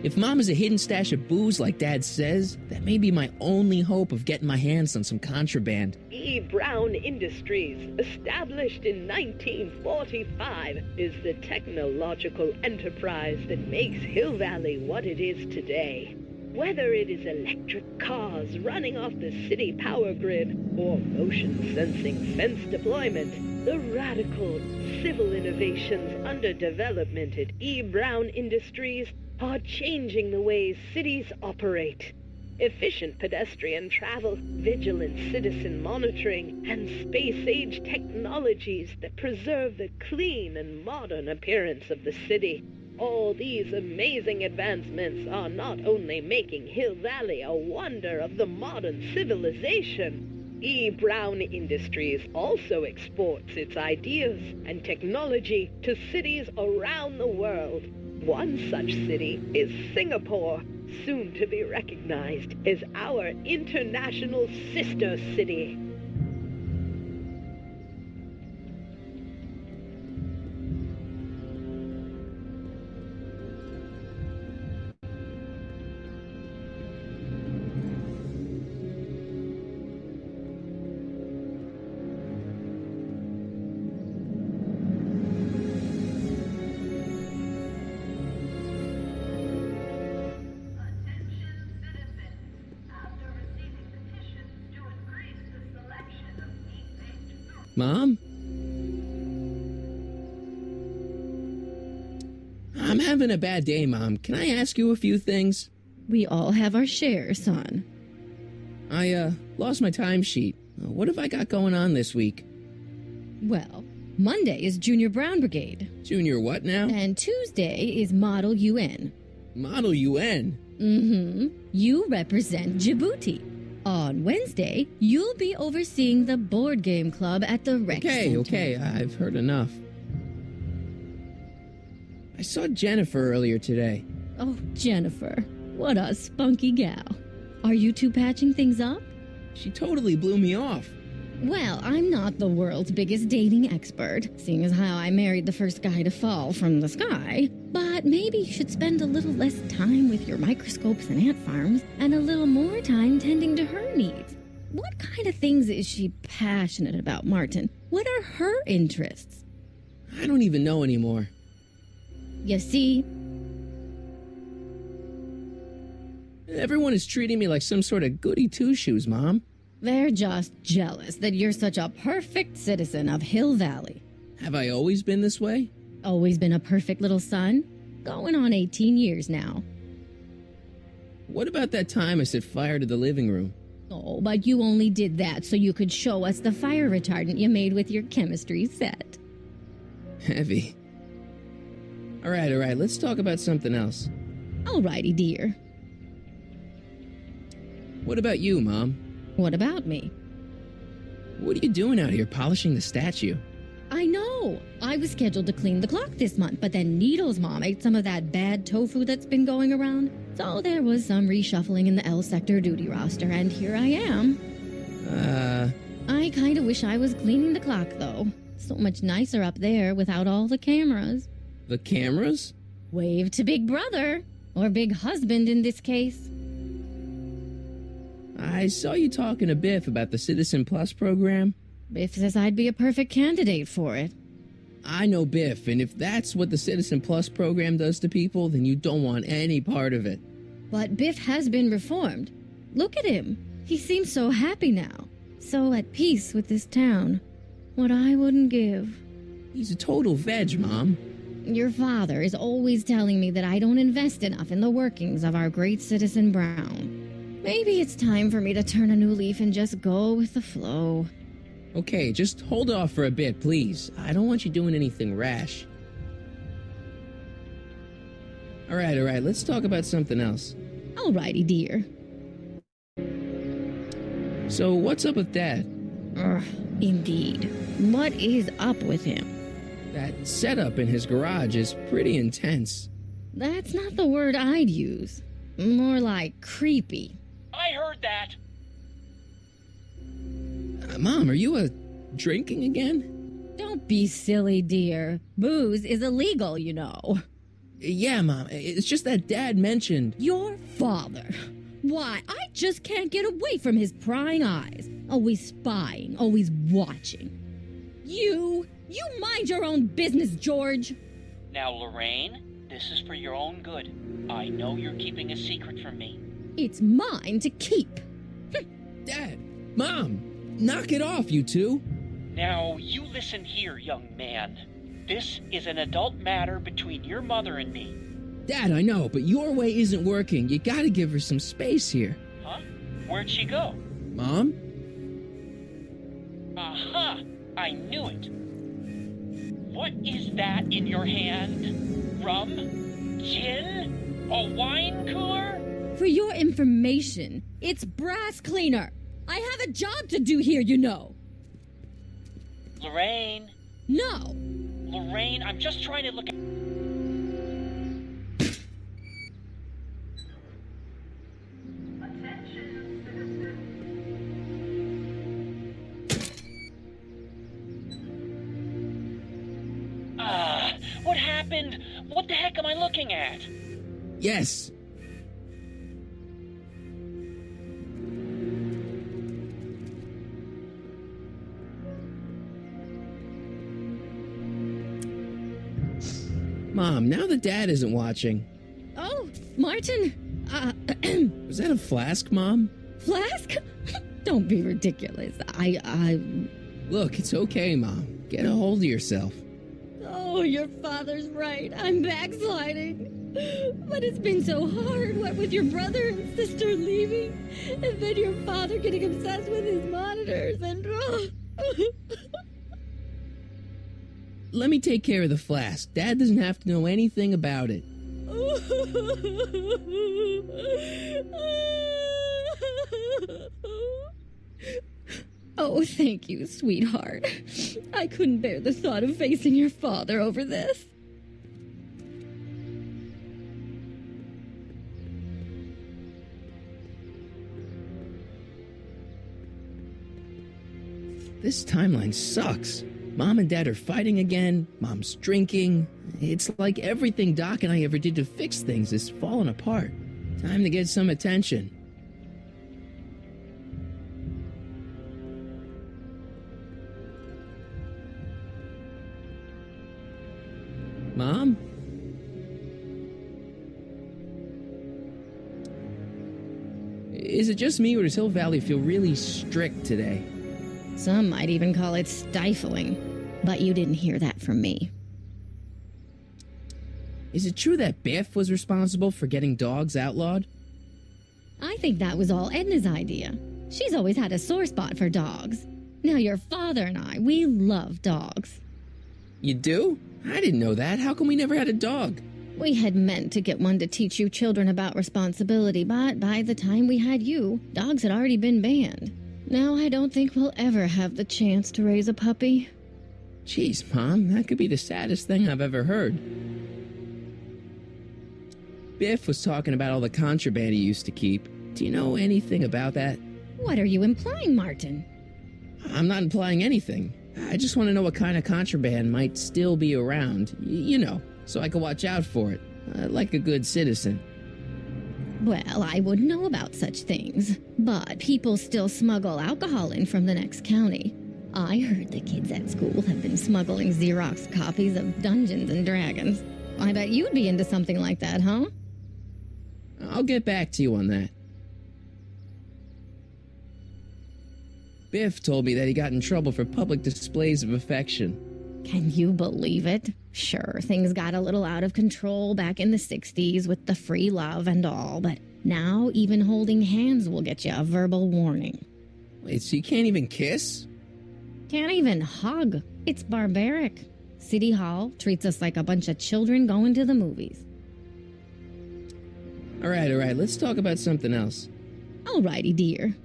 If Mom is a hidden stash of booze like Dad says, that may be my only hope of getting my hands on some contraband. E. Brown Industries, established in 1945, is the technological enterprise that makes Hill Valley what it is today. Whether it is electric cars running off the city power grid or motion-sensing fence deployment, the radical civil innovations under development at E. Brown Industries are changing the ways cities operate. Efficient pedestrian travel, vigilant citizen monitoring, and space-age technologies that preserve the clean and modern appearance of the city. All these amazing advancements are not only making Hill Valley a wonder of the modern civilization. E. Brown Industries also exports its ideas and technology to cities around the world. One such city is Singapore, soon to be recognized as our international sister city. Mom? I'm having a bad day, Mom. Can I ask you a few things? We all have our share, son. I, lost my timesheet. What have I got going on this week? Well, Monday is Junior Brown Brigade. Junior what now? And Tuesday is Model UN. Model UN? Mm-hmm. You represent Djibouti. On Wednesday, you'll be overseeing the board game club at the rec center. Okay, I've heard enough. I saw Jennifer earlier today. Oh, Jennifer. What a spunky gal. Are you two patching things up? She totally blew me off. Well, I'm not the world's biggest dating expert, seeing as how I married the first guy to fall from the sky. But maybe you should spend a little less time with your microscopes and ant farms and a little more time tending to her needs. What kind of things is she passionate about, Martin? What are her interests? I don't even know anymore. You see? Everyone is treating me like some sort of goody two-shoes, Mom. They're just jealous that you're such a perfect citizen of Hill Valley. Have I always been this way? Always been a perfect little son? Going on 18 years now. What about that time I set fire to the living room? Oh, but you only did that so you could show us the fire retardant you made with your chemistry set. Heavy. All right, let's talk about something else. Alrighty, dear. What about you, Mom? What about me? What are you doing out here polishing the statue? I know. I was scheduled to clean the clock this month, but then Needle's mom ate some of that bad tofu that's been going around. So there was some reshuffling in the L sector duty roster, and here I am. I kind of wish I was cleaning the clock, though. So much nicer up there without all the cameras. The cameras? Wave to Big Brother. Or Big Husband in this case. I saw you talking to Biff about the Citizen Plus program. Biff says I'd be a perfect candidate for it. I know Biff, and if that's what the Citizen Plus program does to people, then you don't want any part of it. But Biff has been reformed. Look at him. He seems so happy now. So at peace with this town. What I wouldn't give. He's a total veg, Mom. Your father is always telling me that I don't invest enough in the workings of our great Citizen Brown. Maybe it's time for me to turn a new leaf and just go with the flow. Okay, just hold off for a bit, please. I don't want you doing anything rash. All right, let's talk about something else. Alrighty, dear. So, what's up with Dad? Indeed. What is up with him? That setup in his garage is pretty intense. That's not the word I'd use. More like creepy. I heard that. Mom, are you drinking again? Don't be silly, dear. Booze is illegal, you know. Yeah, Mom. It's just that Dad mentioned... Your father. Why, I just can't get away from his prying eyes. Always spying, always watching. You mind your own business, George. Now, Lorraine, this is for your own good. I know you're keeping a secret from me. It's mine to keep. Dad! Mom! Knock it off, you two! Now, you listen here, young man. This is an adult matter between your mother and me. Dad, I know, but your way isn't working. You gotta give her some space here. Huh? Where'd she go? Mom? Aha! I knew it. What is that in your hand? Rum? Gin? A wine cooler? For your information, it's brass cleaner. I have a job to do here, you know. Lorraine? No. Lorraine, I'm just trying to look at... What happened? What the heck am I looking at? Yes. Mom, now that Dad isn't watching. Oh, Martin. Was that a flask, Mom? Flask? Don't be ridiculous. Look, it's okay, Mom. Get a hold of yourself. Oh, your father's right. I'm backsliding. But it's been so hard, what with your brother and sister leaving, and then your father getting obsessed with his monitors, and... Let me take care of the flask. Dad doesn't have to know anything about it. Oh, thank you, sweetheart. I couldn't bear the thought of facing your father over this. This timeline sucks. Mom and Dad are fighting again. Mom's drinking. It's like everything Doc and I ever did to fix things is falling apart. Time to get some attention. Mom? Is it just me, or does Hill Valley feel really strict today? Some might even call it stifling. But you didn't hear that from me. Is it true that Biff was responsible for getting dogs outlawed? I think that was all Edna's idea. She's always had a sore spot for dogs. Now your father and I, we love dogs. You do? I didn't know that. How come we never had a dog? We had meant to get one to teach you children about responsibility, but by the time we had you, dogs had already been banned. Now I don't think we'll ever have the chance to raise a puppy. Jeez, Mom, that could be the saddest thing I've ever heard. Biff was talking about all the contraband he used to keep. Do you know anything about that? What are you implying, Martin? I'm not implying anything. I just want to know what kind of contraband might still be around, you know, so I can watch out for it, like a good citizen. Well, I wouldn't know about such things, but people still smuggle alcohol in from the next county. I heard the kids at school have been smuggling Xerox copies of Dungeons and Dragons. I bet you'd be into something like that, huh? I'll get back to you on that. Biff told me that he got in trouble for public displays of affection. Can you believe it? Sure, things got a little out of control back in the 60s with the free love and all, but now even holding hands will get you a verbal warning. Wait, so you can't even kiss? Can't even hug. It's barbaric. City Hall treats us like a bunch of children going to the movies. All right, let's talk about something else. Alrighty, dear.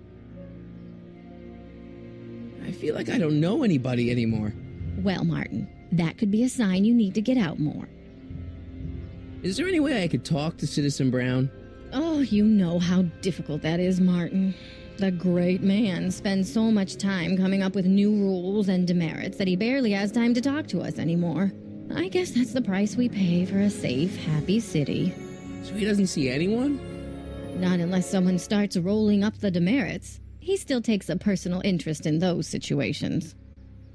I feel like I don't know anybody anymore. Well, Martin, that could be a sign you need to get out more. Is there any way I could talk to Citizen Brown? Oh, you know how difficult that is, Martin. The great man spends so much time coming up with new rules and demerits that he barely has time to talk to us anymore. I guess that's the price we pay for a safe, happy city. So he doesn't see anyone? Not unless someone starts rolling up the demerits. He still takes a personal interest in those situations.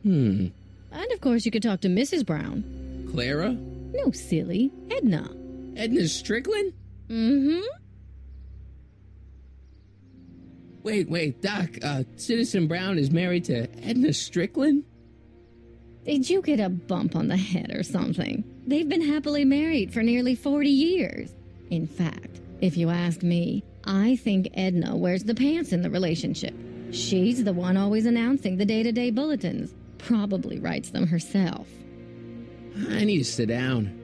And of course you could talk to Mrs. Brown. Clara? No, silly. Edna. Edna Strickland? Mm-hmm. Wait, Doc, Citizen Brown is married to Edna Strickland? Did you get a bump on the head or something? They've been happily married for nearly 40 years. In fact, if you ask me, I think Edna wears the pants in the relationship. She's the one always announcing the day-to-day bulletins. Probably writes them herself. I need to sit down.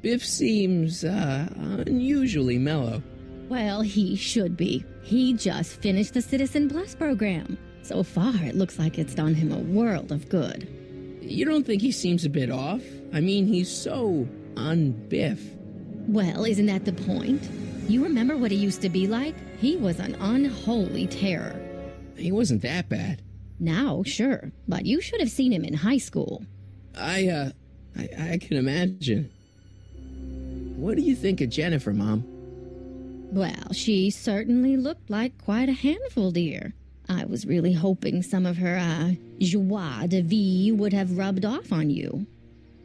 Biff seems, unusually mellow. Well, he should be. He just finished the Citizen Plus program. So far, it looks like it's done him a world of good. You don't think he seems a bit off? I mean, he's so un-Biff. Well, isn't that the point? You remember what he used to be like? He was an unholy terror. He wasn't that bad. Now, sure, but you should have seen him in high school. I can imagine. What do you think of Jennifer, Mom? Well, she certainly looked like quite a handful, dear. I was really hoping some of her, joie de vivre would have rubbed off on you.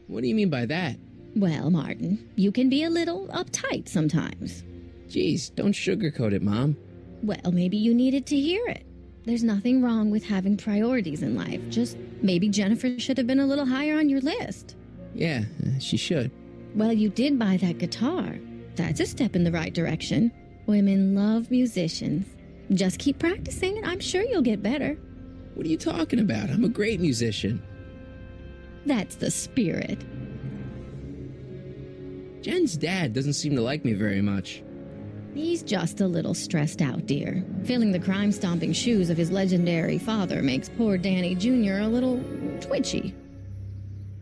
What do you mean by that? Well, Martin, you can be a little uptight sometimes. Geez, don't sugarcoat it, Mom. Well, maybe you needed to hear it. There's nothing wrong with having priorities in life. Just maybe Jennifer should have been a little higher on your list. Yeah, she should. Well, you did buy that guitar. That's a step in the right direction. Women love musicians. Just keep practicing and I'm sure you'll get better. What are you talking about? I'm a great musician. That's the spirit. Jen's dad doesn't seem to like me very much. He's just a little stressed out, dear. Filling the crime-stomping shoes of his legendary father makes poor Danny Jr. a little twitchy.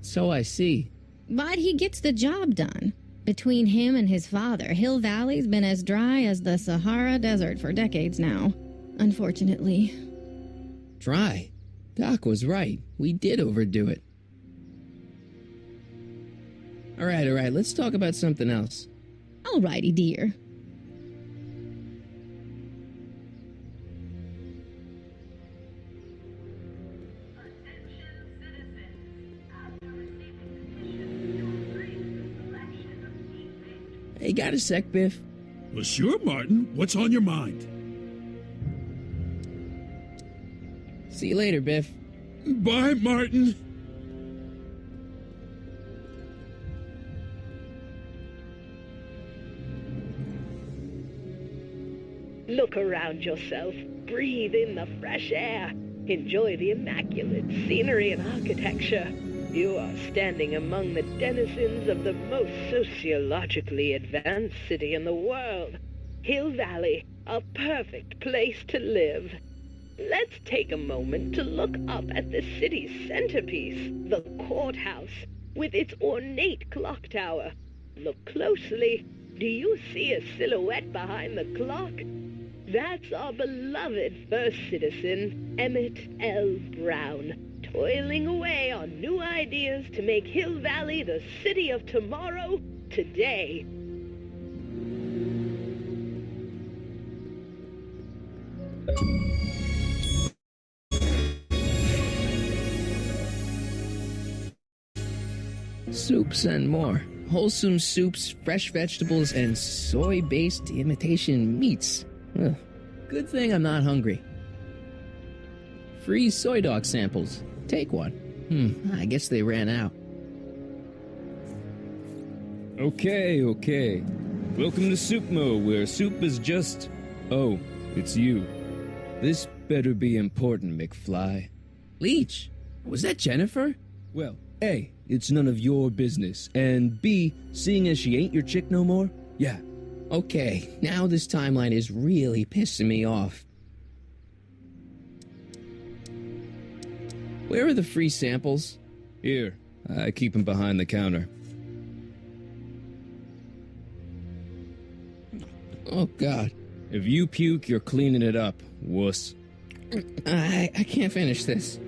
So I see. But he gets the job done. Between him and his father, Hill Valley's been as dry as the Sahara Desert for decades now. Unfortunately. Dry? Doc was right. We did overdo it. All right, let's talk about something else. Alrighty, dear. Hey, got a sec, Biff? Well, sure, Martin. What's on your mind? See you later, Biff. Bye, Martin. Look around yourself. Breathe in the fresh air. Enjoy the immaculate scenery and architecture. You are standing among the denizens of the most sociologically advanced city in the world. Hill Valley, a perfect place to live. Let's take a moment to look up at the city's centerpiece, the courthouse, with its ornate clock tower. Look closely. Do you see a silhouette behind the clock? That's our beloved first citizen, Emmett L. Brown, toiling away on new ideas to make Hill Valley the city of tomorrow, today. Soups and more. Wholesome soups, fresh vegetables, and soy-based imitation meats. Ugh. Good thing I'm not hungry. Free soy dog samples. Take one. I guess they ran out. Okay. Welcome to Soupmo, where soup is just... Oh, it's you. This better be important, McFly. Leech, was that Jennifer? Well, A, it's none of your business, and B, seeing as she ain't your chick no more, yeah. Okay, now this timeline is really pissing me off. Where are the free samples? Here, I keep them behind the counter. Oh, God. If you puke, you're cleaning it up, wuss. I can't finish this.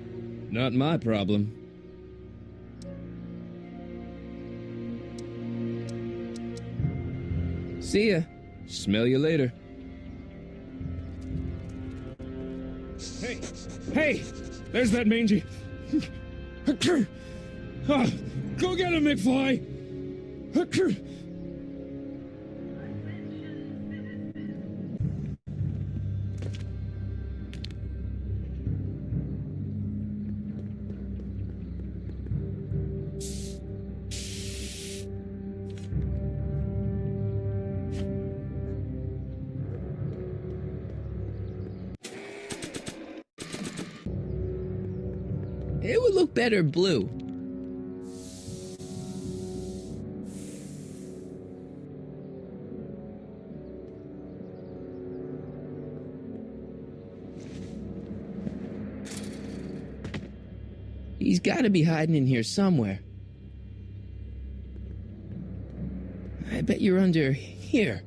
Not my problem. See ya. Smell you later. Hey! There's that mangy. Go get him, McFly! It would look better blue. He's got to be hiding in here somewhere. I bet you're under here.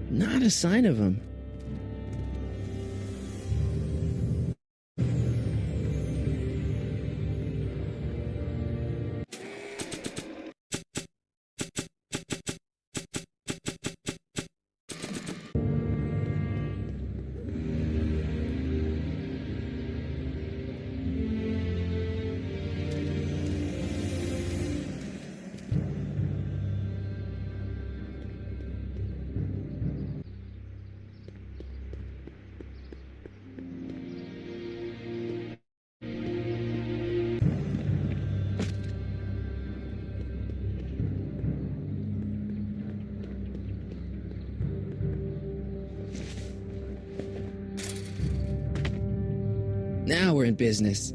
Not a sign of him. Now we're in business.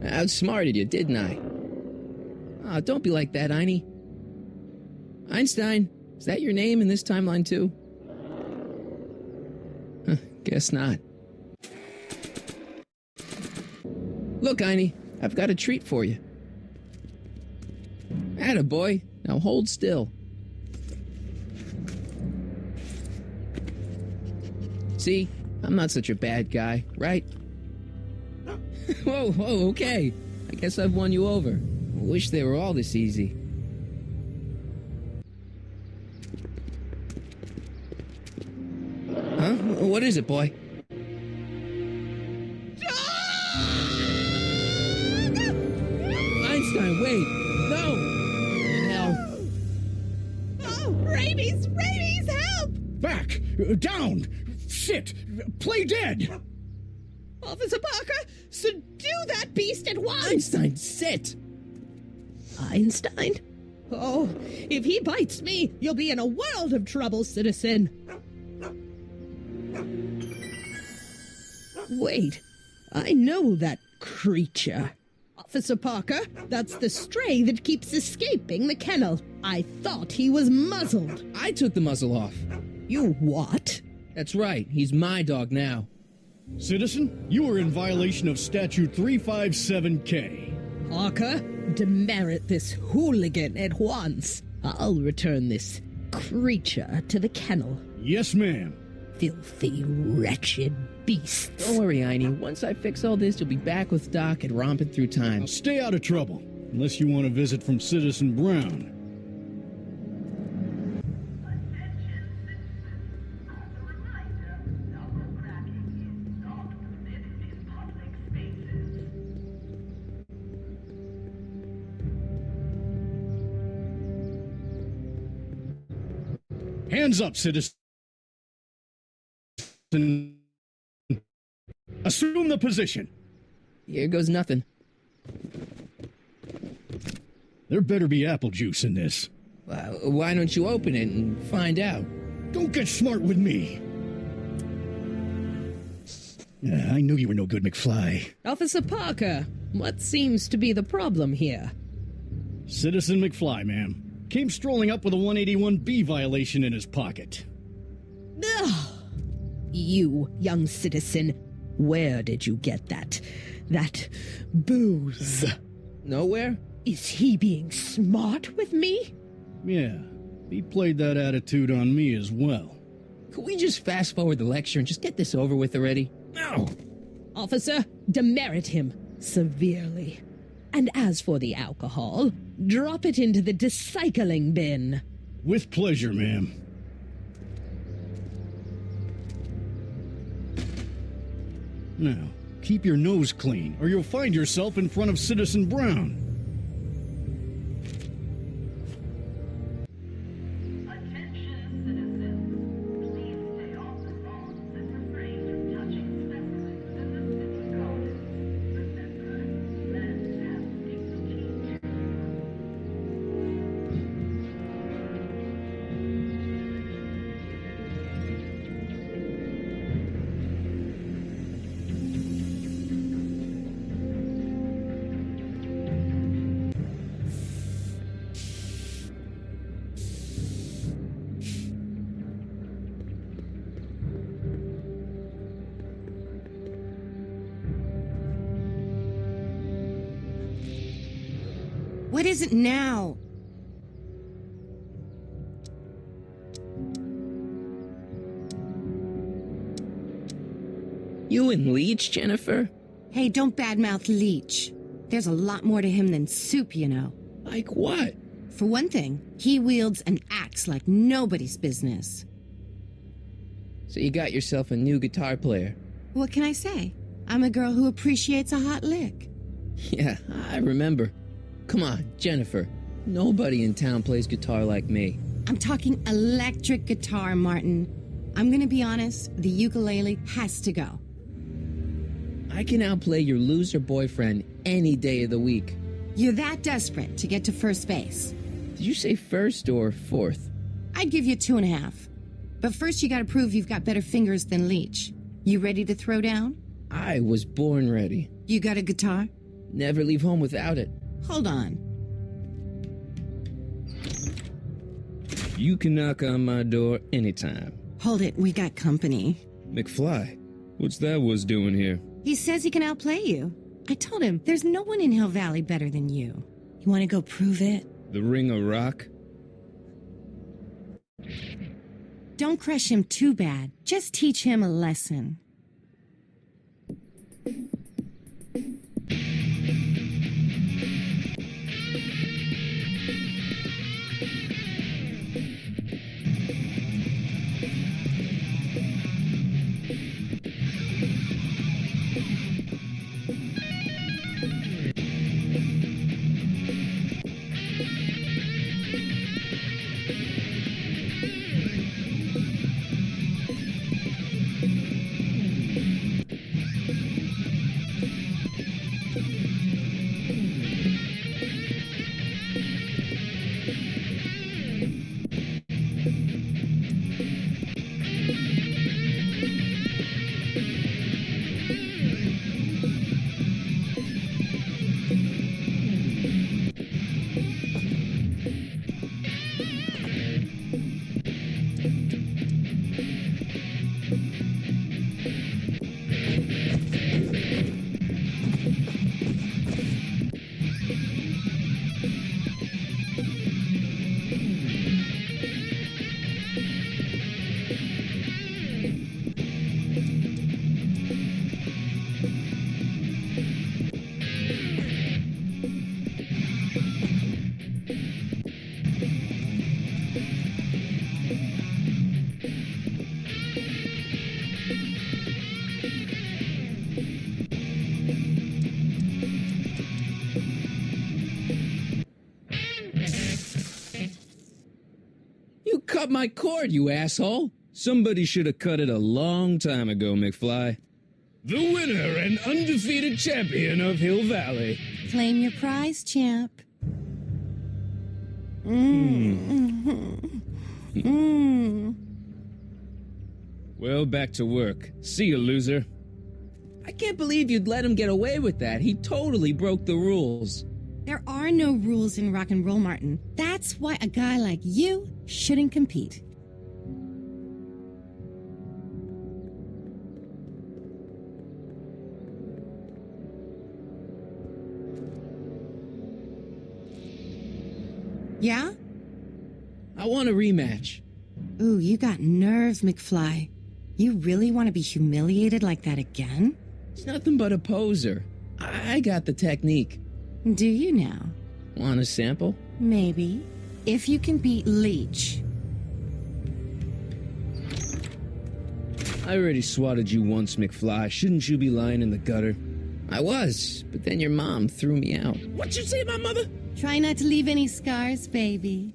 I outsmarted you, didn't I? Oh, don't be like that, Einie. Einstein, is that your name in this timeline too? Huh, guess not. Look, Einie, I've got a treat for you. Attaboy, now hold still. See, I'm not such a bad guy, right? Whoa, okay. I guess I've won you over. I wish they were all this easy. Huh? What is it, boy? Einstein, wait! No! Hell. Oh, rabies! Rabies, help! Back! Down! Sit! Play dead! Officer Parker, subdue that beast at once! Einstein, sit! Einstein? Oh, if he bites me, you'll be in a world of trouble, citizen. Wait, I know that creature. Officer Parker, that's the stray that keeps escaping the kennel. I thought he was muzzled. I took the muzzle off. You what? That's right, he's my dog now. Citizen, you are in violation of Statute 357K. Parker, demerit this hooligan at once. I'll return this creature to the kennel. Yes, ma'am. Filthy, wretched beasts. Don't worry, Einie. Once I fix all this, you'll be back with Doc and romping through time. Now stay out of trouble, unless you want a visit from Citizen Brown. Hands up, citizen. Assume the position. Here goes nothing. There better be apple juice in this. Why don't you open it and find out? Don't get smart with me. I knew you were no good, McFly. Officer Parker, what seems to be the problem here? Citizen McFly, ma'am. Came strolling up with a 181B violation in his pocket. Ugh. You, young citizen, where did you get that booze? Nowhere? Is he being smart with me? Yeah, he played that attitude on me as well. Could we just fast forward the lecture and just get this over with already? No! Officer, demerit him severely. And as for the alcohol, drop it into the recycling bin. With pleasure, ma'am. Now, keep your nose clean, or you'll find yourself in front of Citizen Brown. What is it now? You and Leech, Jennifer? Hey, don't badmouth Leech. There's a lot more to him than soup, you know. Like what? For one thing, he wields an axe like nobody's business. So you got yourself a new guitar player. What can I say? I'm a girl who appreciates a hot lick. Yeah, I remember. Come on, Jennifer. Nobody in town plays guitar like me. I'm talking electric guitar, Martin. I'm gonna be honest, the ukulele has to go. I can outplay your loser boyfriend any day of the week. You're that desperate to get to first base. Did you say first or fourth? I'd give you 2.5. But first you gotta prove you've got better fingers than Leech. You ready to throw down? I was born ready. You got a guitar? Never leave home without it. Hold on. You can knock on my door anytime. Hold it, we got company. McFly, what's that was doing here? He says he can outplay you. I told him there's no one in Hill Valley better than you. You want to go prove it? The Ring of Rock? Don't crush him too bad. Just teach him a lesson. Cut my cord, you asshole! Somebody should have cut it a long time ago, McFly. The winner and undefeated champion of Hill Valley. Claim your prize, champ. Well, back to work. See you, loser. I can't believe you'd let him get away with that. He totally broke the rules. There are no rules in rock and roll, Martin. That's why a guy like you shouldn't compete. Yeah? I want a rematch. Ooh, you got nerves, McFly. You really want to be humiliated like that again? It's nothing but a poser. I got the technique. Do you now? Want a sample? Maybe. If you can beat Leech. I already swatted you once, McFly. Shouldn't you be lying in the gutter? I was, but then your mom threw me out. What'd you say, my mother? Try not to leave any scars, baby.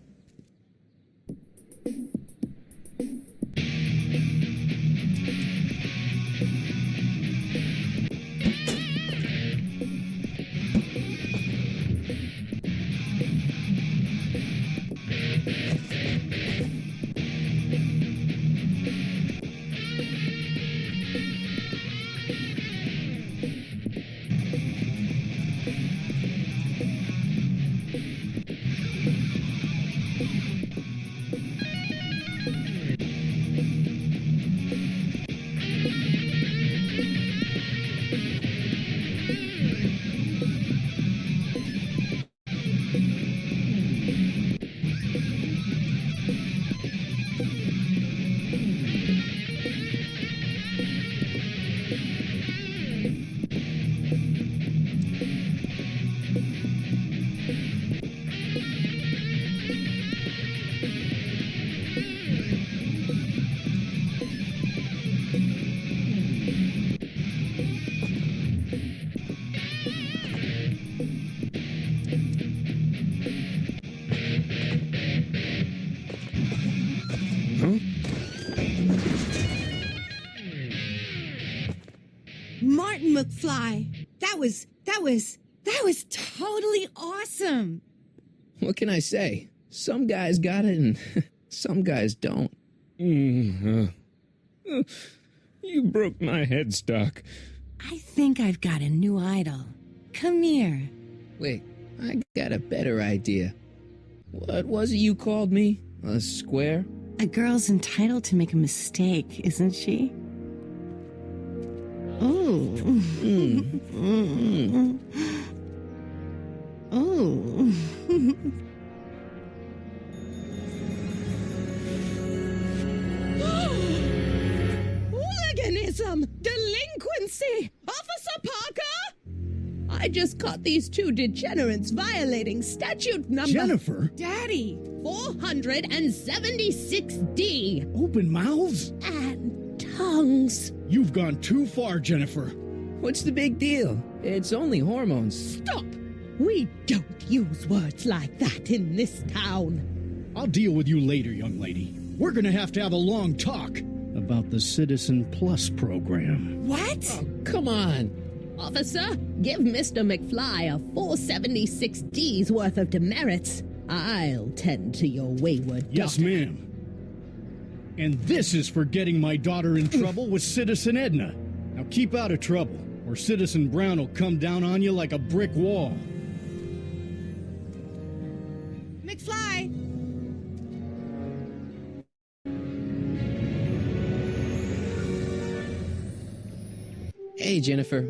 McFly, that was totally awesome. What can I say? Some guys got it and some guys don't. You broke my headstock. I think I've got a new idol. Come here. Wait, I got a better idea. What was it you called me? A square? A girl's entitled to make a mistake, isn't she? Oh. Oh. Hooliganism! Delinquency! Officer Parker! I just caught these two degenerates violating statute number... Jennifer? Daddy! 476D! Open mouths? And tongues. You've gone too far, Jennifer. What's the big deal? It's only hormones. Stop! We don't use words like that in this town. I'll deal with you later, young lady. We're gonna have to have a long talk about the Citizen Plus program. What? Oh, come on. Officer, give Mr. McFly a 476D's worth of demerits. I'll tend to your wayward Yes, daughter. ma'am. And this is for getting my daughter in trouble with Citizen Edna. Now keep out of trouble, or Citizen Brown will come down on you like a brick wall. McFly! Hey, Jennifer.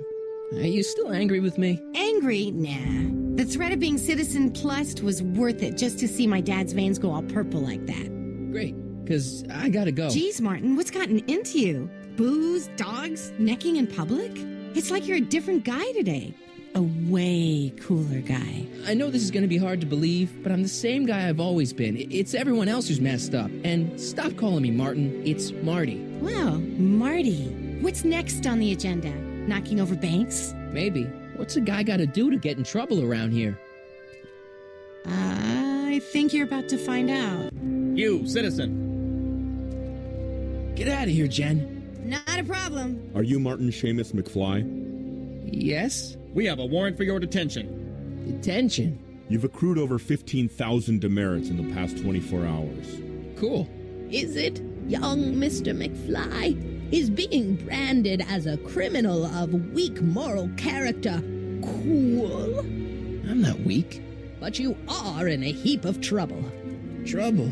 Are you still angry with me? Angry? Nah. The threat of being Citizen Plus was worth it just to see my dad's veins go all purple like that. Great, because I gotta go. Geez, Martin, what's gotten into you? Booze, dogs, necking in public? It's like you're a different guy today. A way cooler guy. I know this is gonna be hard to believe, but I'm the same guy I've always been. It's everyone else who's messed up. And stop calling me Martin. It's Marty. Wow, Marty. What's next on the agenda? Knocking over banks? Maybe. What's a guy gotta do to get in trouble around here? I think you're about to find out. You, citizen. Get out of here, Jen. Not a problem. Are you Martin Seamus McFly? Yes? We have a warrant for your detention. Detention? You've accrued over 15,000 demerits in the past 24 hours. Cool. Is it, young Mr. McFly? Is being branded as a criminal of weak moral character cool? I'm not weak. But you are in a heap of trouble. Trouble?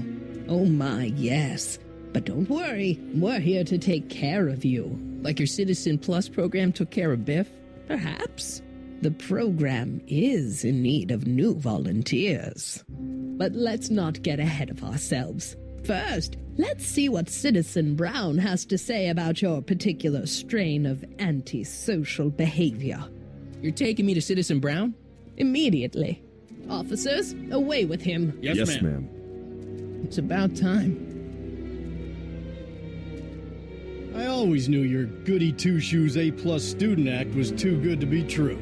Oh my, yes. But don't worry, we're here to take care of you. Like your Citizen Plus program took care of Biff? Perhaps. The program is in need of new volunteers. But let's not get ahead of ourselves. First, let's see what Citizen Brown has to say about your particular strain of antisocial behavior. You're taking me to Citizen Brown? Immediately. Officers, away with him. Yes, ma'am. It's about time. I always knew your goody two-shoes A-plus student act was too good to be true.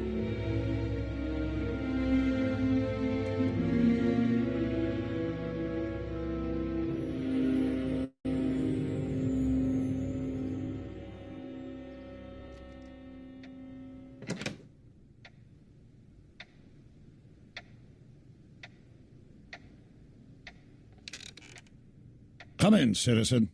Come in, citizen.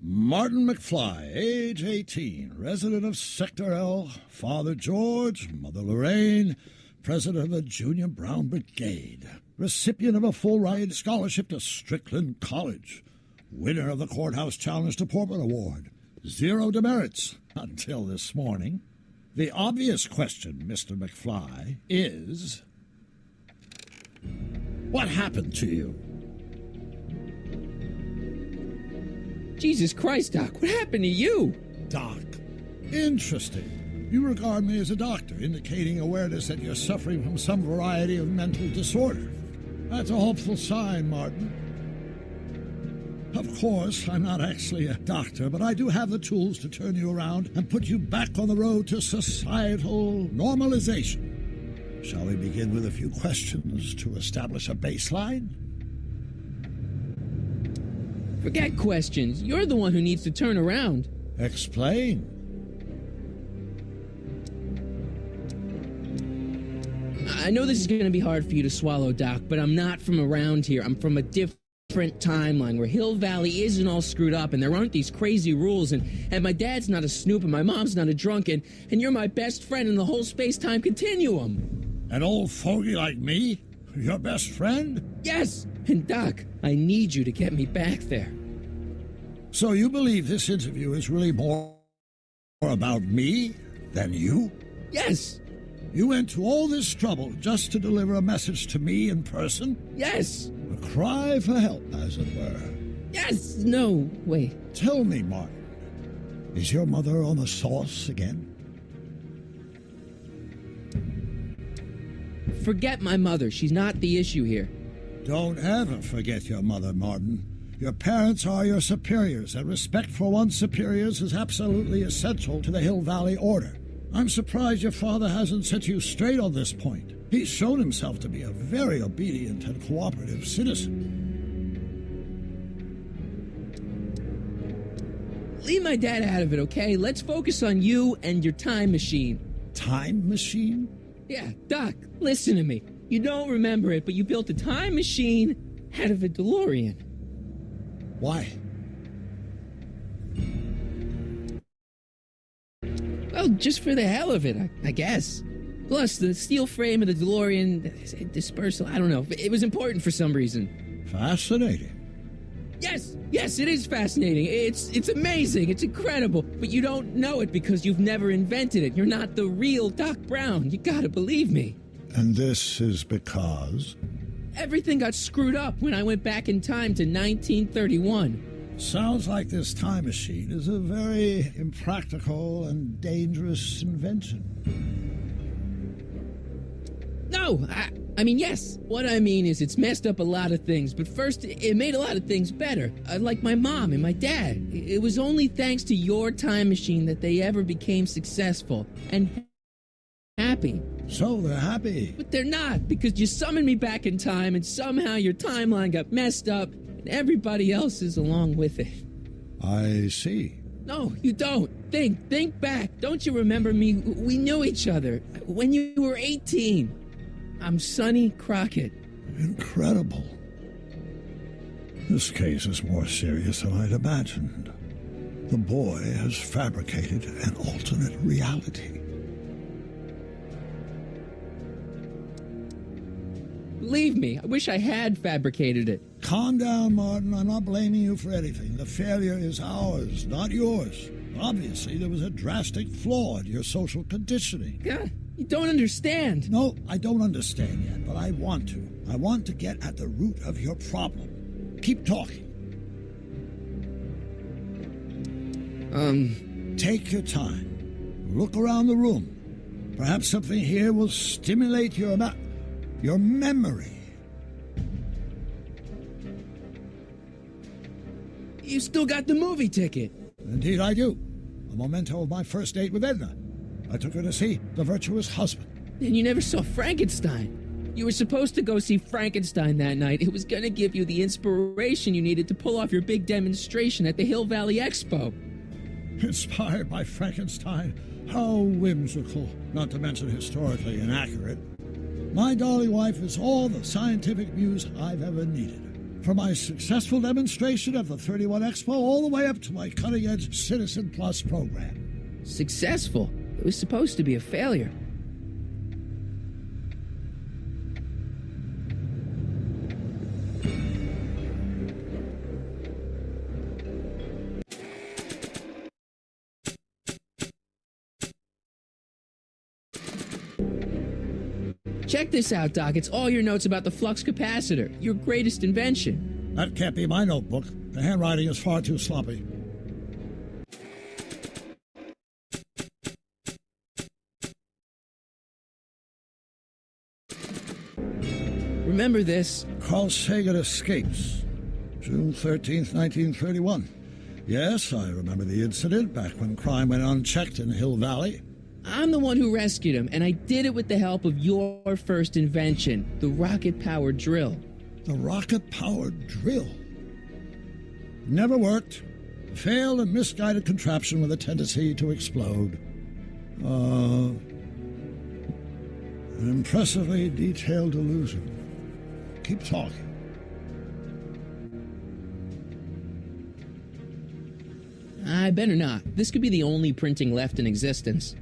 Martin McFly, age 18, resident of Sector L, Father George, Mother Lorraine, president of the Junior Brown Brigade, recipient of a full-ride scholarship to Strickland College, winner of the Courthouse Challenge to Portman Award, 0 demerits until this morning. The obvious question, Mr. McFly, is... what happened to you? Jesus Christ, Doc, what happened to you? Doc. Interesting. You regard me as a doctor, indicating awareness that you're suffering from some variety of mental disorder. That's a hopeful sign, Martin. Of course, I'm not actually a doctor, but I do have the tools to turn you around and put you back on the road to societal normalization. Shall we begin with a few questions to establish a baseline? Forget questions. You're the one who needs to turn around. Explain. I know this is going to be hard for you to swallow, Doc, but I'm not from around here. I'm from a different timeline where Hill Valley isn't all screwed up and there aren't these crazy rules and my dad's not a snoop and my mom's not a drunk and you're my best friend in the whole space-time continuum. An old fogey like me? Your best friend? Yes! And Doc, I need you to get me back there. So you believe this interview is really more about me than you? Yes! You went to all this trouble just to deliver a message to me in person? Yes! A cry for help, as it were. Yes! No, wait. Tell me, Martin, is your mother on the sauce again? Forget my mother. She's not the issue here. Don't ever forget your mother, Martin. Your parents are your superiors, and respect for one's superiors is absolutely essential to the Hill Valley Order. I'm surprised your father hasn't set you straight on this point. He's shown himself to be a very obedient and cooperative citizen. Leave my dad out of it, okay? Let's focus on you and your time machine. Time machine? Yeah, Doc, listen to me. You don't remember it, but you built a time machine out of a DeLorean. Why? Well, just for the hell of it, I guess. Plus, the steel frame of the DeLorean dispersal, I don't know. It was important for some reason. Fascinating. Yes, it is fascinating. It's amazing. It's incredible. But you don't know it because you've never invented it. You're not the real Doc Brown. You gotta believe me. And this is because? Everything got screwed up when I went back in time to 1931. Sounds like this time machine is a very impractical and dangerous invention. No, I mean, yes. What I mean is it's messed up a lot of things, but first, it made a lot of things better. Like my mom and my dad. It was only thanks to your time machine that they ever became successful and happy. So they're happy. But they're not, because you summoned me back in time and somehow your timeline got messed up and everybody else is along with it. I see. No, you don't. Think back. Don't you remember me? We knew each other when you were 18. I'm Sonny Crockett. Incredible. This case is more serious than I'd imagined. The boy has fabricated an alternate reality. Believe me, I wish I had fabricated it. Calm down, Martin. I'm not blaming you for anything. The failure is ours, not yours. Obviously, there was a drastic flaw in your social conditioning. God, you don't understand. No, I don't understand yet, but I want to. I want to get at the root of your problem. Keep talking. Take your time. Look around the room. Perhaps something here will stimulate your memory. You still got the movie ticket. Indeed I do. A memento of my first date with Edna. I took her to see The Virtuous Husband. And you never saw Frankenstein. You were supposed to go see Frankenstein that night. It was gonna give you the inspiration you needed to pull off your big demonstration at the Hill Valley Expo. Inspired by Frankenstein? How whimsical, not to mention historically inaccurate. My dolly wife is all the scientific muse I've ever needed. From my successful demonstration at the 31 Expo all the way up to my cutting-edge Citizen Plus program. Successful? It was supposed to be a failure. Check this out, Doc. It's all your notes about the flux capacitor, your greatest invention. That can't be my notebook. The handwriting is far too sloppy. Remember this? Carl Sagan escapes. June 13th, 1931. Yes, I remember the incident back when crime went unchecked in Hill Valley. I'm the one who rescued him, and I did it with the help of your first invention, the rocket-powered drill. The rocket-powered drill? Never worked. A failed and misguided contraption with a tendency to explode. An impressively detailed illusion. Keep talking. I better not. This could be the only printing left in existence.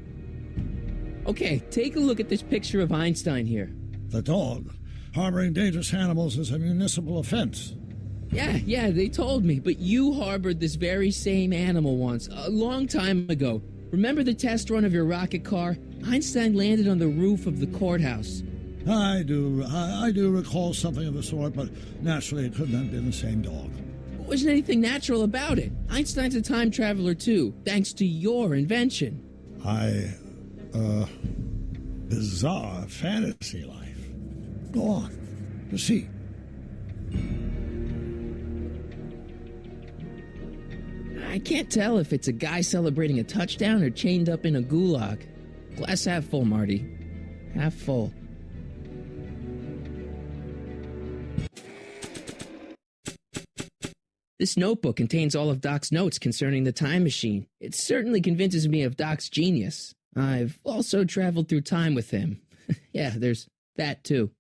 Okay, take a look at this picture of Einstein here. The dog. Harboring dangerous animals is a municipal offense. Yeah, they told me, but you harbored this very same animal once, a long time ago. Remember the test run of your rocket car? Einstein landed on the roof of the courthouse. I do recall something of the sort, but naturally it couldn't have been the same dog. There wasn't anything natural about it. Einstein's a time traveler too, thanks to your invention. Bizarre fantasy life. Go on, proceed. I can't tell if it's a guy celebrating a touchdown or chained up in a gulag. Glass half full, Marty. Half full. This notebook contains all of Doc's notes concerning the time machine. It certainly convinces me of Doc's genius. I've also traveled through time with him. Yeah, there's that too.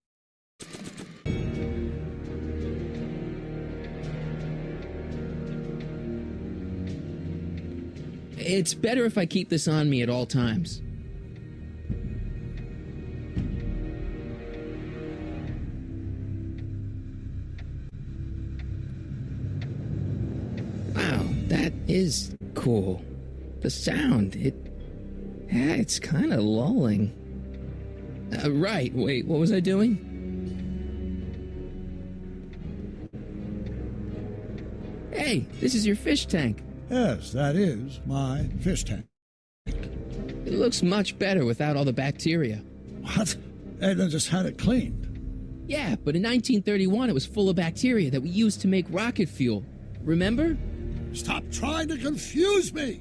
It's better if I keep this on me at all times. Wow, that is cool. The sound, it's kind of lulling. Right, wait, what was I doing? Hey, this is your fish tank. Yes, that is my fish tank. It looks much better without all the bacteria. What? Edna just had it cleaned. Yeah, but in 1931 it was full of bacteria that we used to make rocket fuel. Remember? Stop trying to confuse me!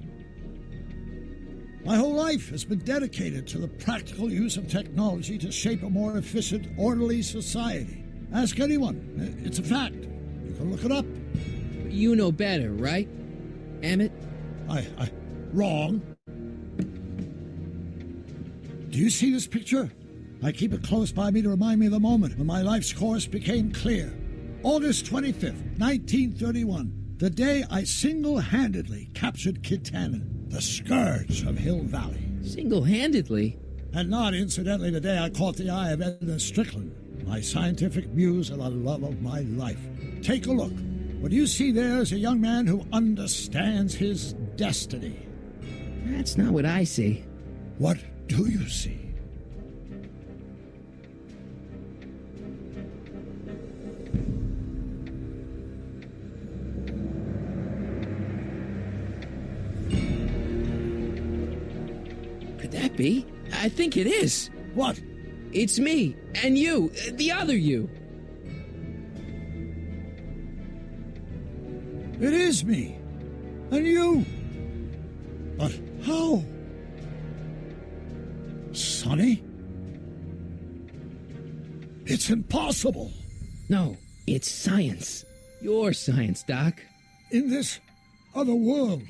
My whole life has been dedicated to the practical use of technology to shape a more efficient, orderly society. Ask anyone. It's a fact. You can look it up. You know better, right? Emmett? Wrong. Do you see this picture? I keep it close by me to remind me of the moment when my life's course became clear. August 25th, 1931, the day I single-handedly captured Kit Tannen, the scourge of Hill Valley. Single-handedly? And not incidentally the day I caught the eye of Edna Strickland, my scientific muse and the love of my life. Take a look. What you see there is a young man who understands his destiny. That's not what I see. What do you see? Could that be? I think it is. What? It's me, and you, the other you. It is me. And you. But how? Sonny? It's impossible. No, it's science. Your science, Doc. In this other world,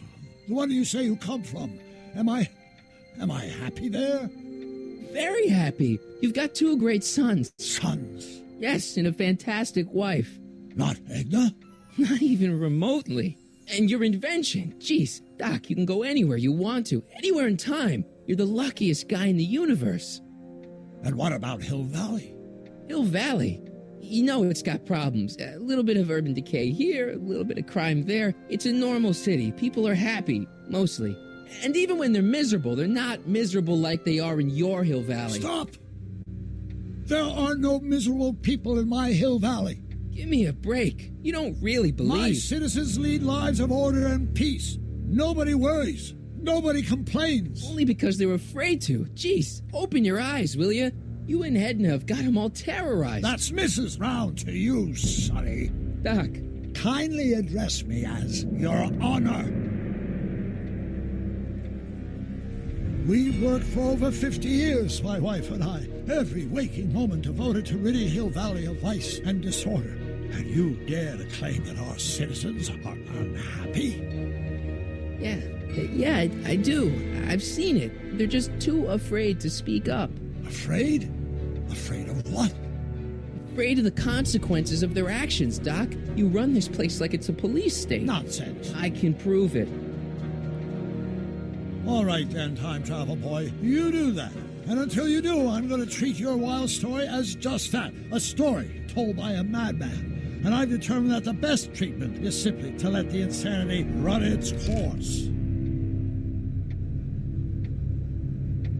the one you say you come from, am I happy there? Very happy. You've got two great sons. Sons? Yes, and a fantastic wife. Not Edna? Not even remotely. And your invention. Jeez, Doc, you can go anywhere you want to. Anywhere in time. You're the luckiest guy in the universe. And what about Hill Valley? Hill Valley? You know it's got problems. A little bit of urban decay here, a little bit of crime there. It's a normal city. People are happy, mostly. And even when they're miserable, they're not miserable like they are in your Hill Valley. Stop! There are no miserable people in my Hill Valley. Give me a break. You don't really believe... My citizens lead lives of order and peace. Nobody worries. Nobody complains. Only because they're afraid to. Jeez, open your eyes, will you? You and Edna have got them all terrorized. That's Mrs. Brown to you, Sonny. Doc. Kindly address me as Your Honor. We've worked for over 50 years, my wife and I. Every waking moment devoted to ridding Hill Valley of vice and disorder. And you dare to claim that our citizens are unhappy? Yeah, I do. I've seen it. They're just too afraid to speak up. Afraid? Afraid of what? Afraid of the consequences of their actions, Doc. You run this place like it's a police state. Nonsense. I can prove it. All right then, time travel boy. You do that. And until you do, I'm going to treat your wild story as just that, a story told by a madman. And I've determined that the best treatment is simply to let the insanity run its course.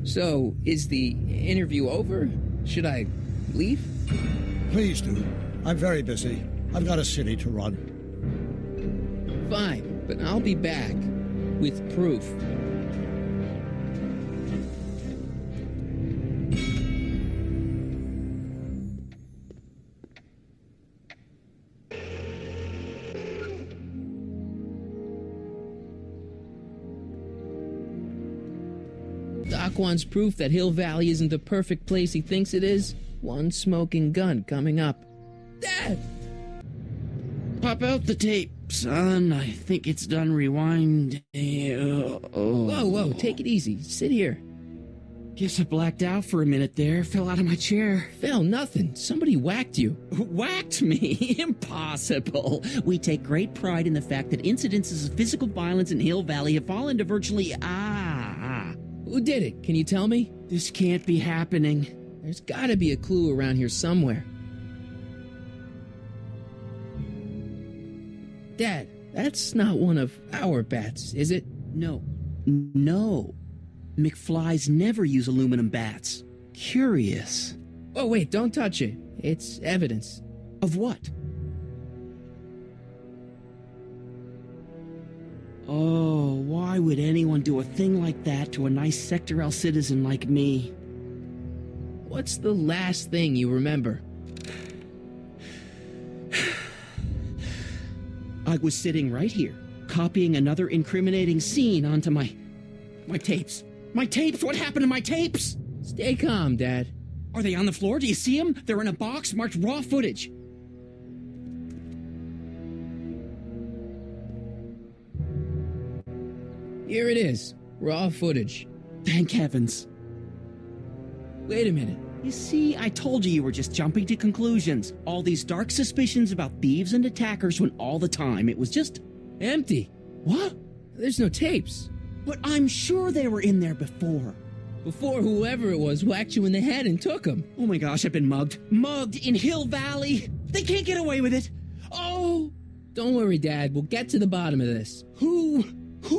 So, is the interview over? Should I leave? Please do. I'm very busy. I've got a city to run. Fine, but I'll be back with proof. Doc wants proof that Hill Valley isn't the perfect place he thinks it is. One smoking gun coming up. Dad! Pop out the tape, son. I think it's done rewinding. Whoa, take it easy. Sit here. Guess I blacked out for a minute there. Fell out of my chair. Fell nothing. Somebody whacked you. Whacked me? Impossible. We take great pride in the fact that incidences of physical violence in Hill Valley have fallen to virtually... Who did it? Can you tell me? This can't be happening. There's gotta be a clue around here somewhere. Dad, that's not one of our bats, is it? No. McFlys never use aluminum bats. Curious. Oh, wait, don't touch it. It's evidence. Of what? Oh, why would anyone do a thing like that to a nice Sector L citizen like me? What's the last thing you remember? I was sitting right here, copying another incriminating scene onto my tapes. My tapes? What happened to my tapes? Stay calm, Dad. Are they on the floor? Do you see them? They're in a box marked raw footage. Here it is. Raw footage. Thank heavens. Wait a minute. You see, I told you were just jumping to conclusions. All these dark suspicions about thieves and attackers when all the time it was just... empty. What? There's no tapes. But I'm sure they were in there before. Before whoever it was whacked you in the head and took them. Oh my gosh, I've been mugged. Mugged in Hill Valley. They can't get away with it. Oh! Don't worry, Dad. We'll get to the bottom of this. Who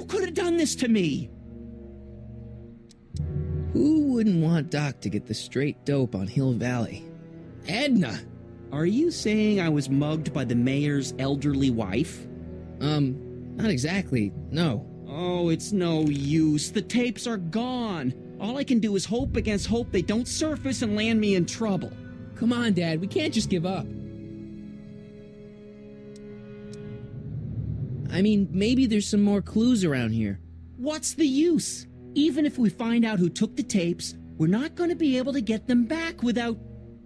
could have done this to me? Who wouldn't want Doc to get the straight dope on Hill Valley? Edna! Are you saying I was mugged by the mayor's elderly wife? Not exactly, no. Oh, it's no use. The tapes are gone. All I can do is hope against hope they don't surface and land me in trouble. Come on, Dad. We can't just give up. I mean, maybe there's some more clues around here. What's the use? Even if we find out who took the tapes, we're not going to be able to get them back without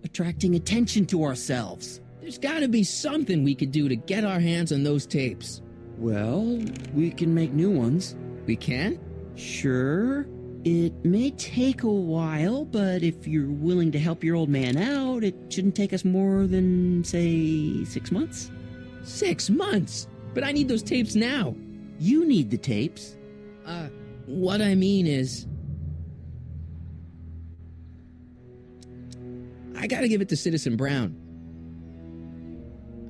attracting attention to ourselves. There's got to be something we could do to get our hands on those tapes. Well, we can make new ones. We can? Sure. It may take a while, but if you're willing to help your old man out, it shouldn't take us more than, say, 6 months. 6 months? But I need those tapes now. You need the tapes. What I mean is... I gotta give it to Citizen Brown.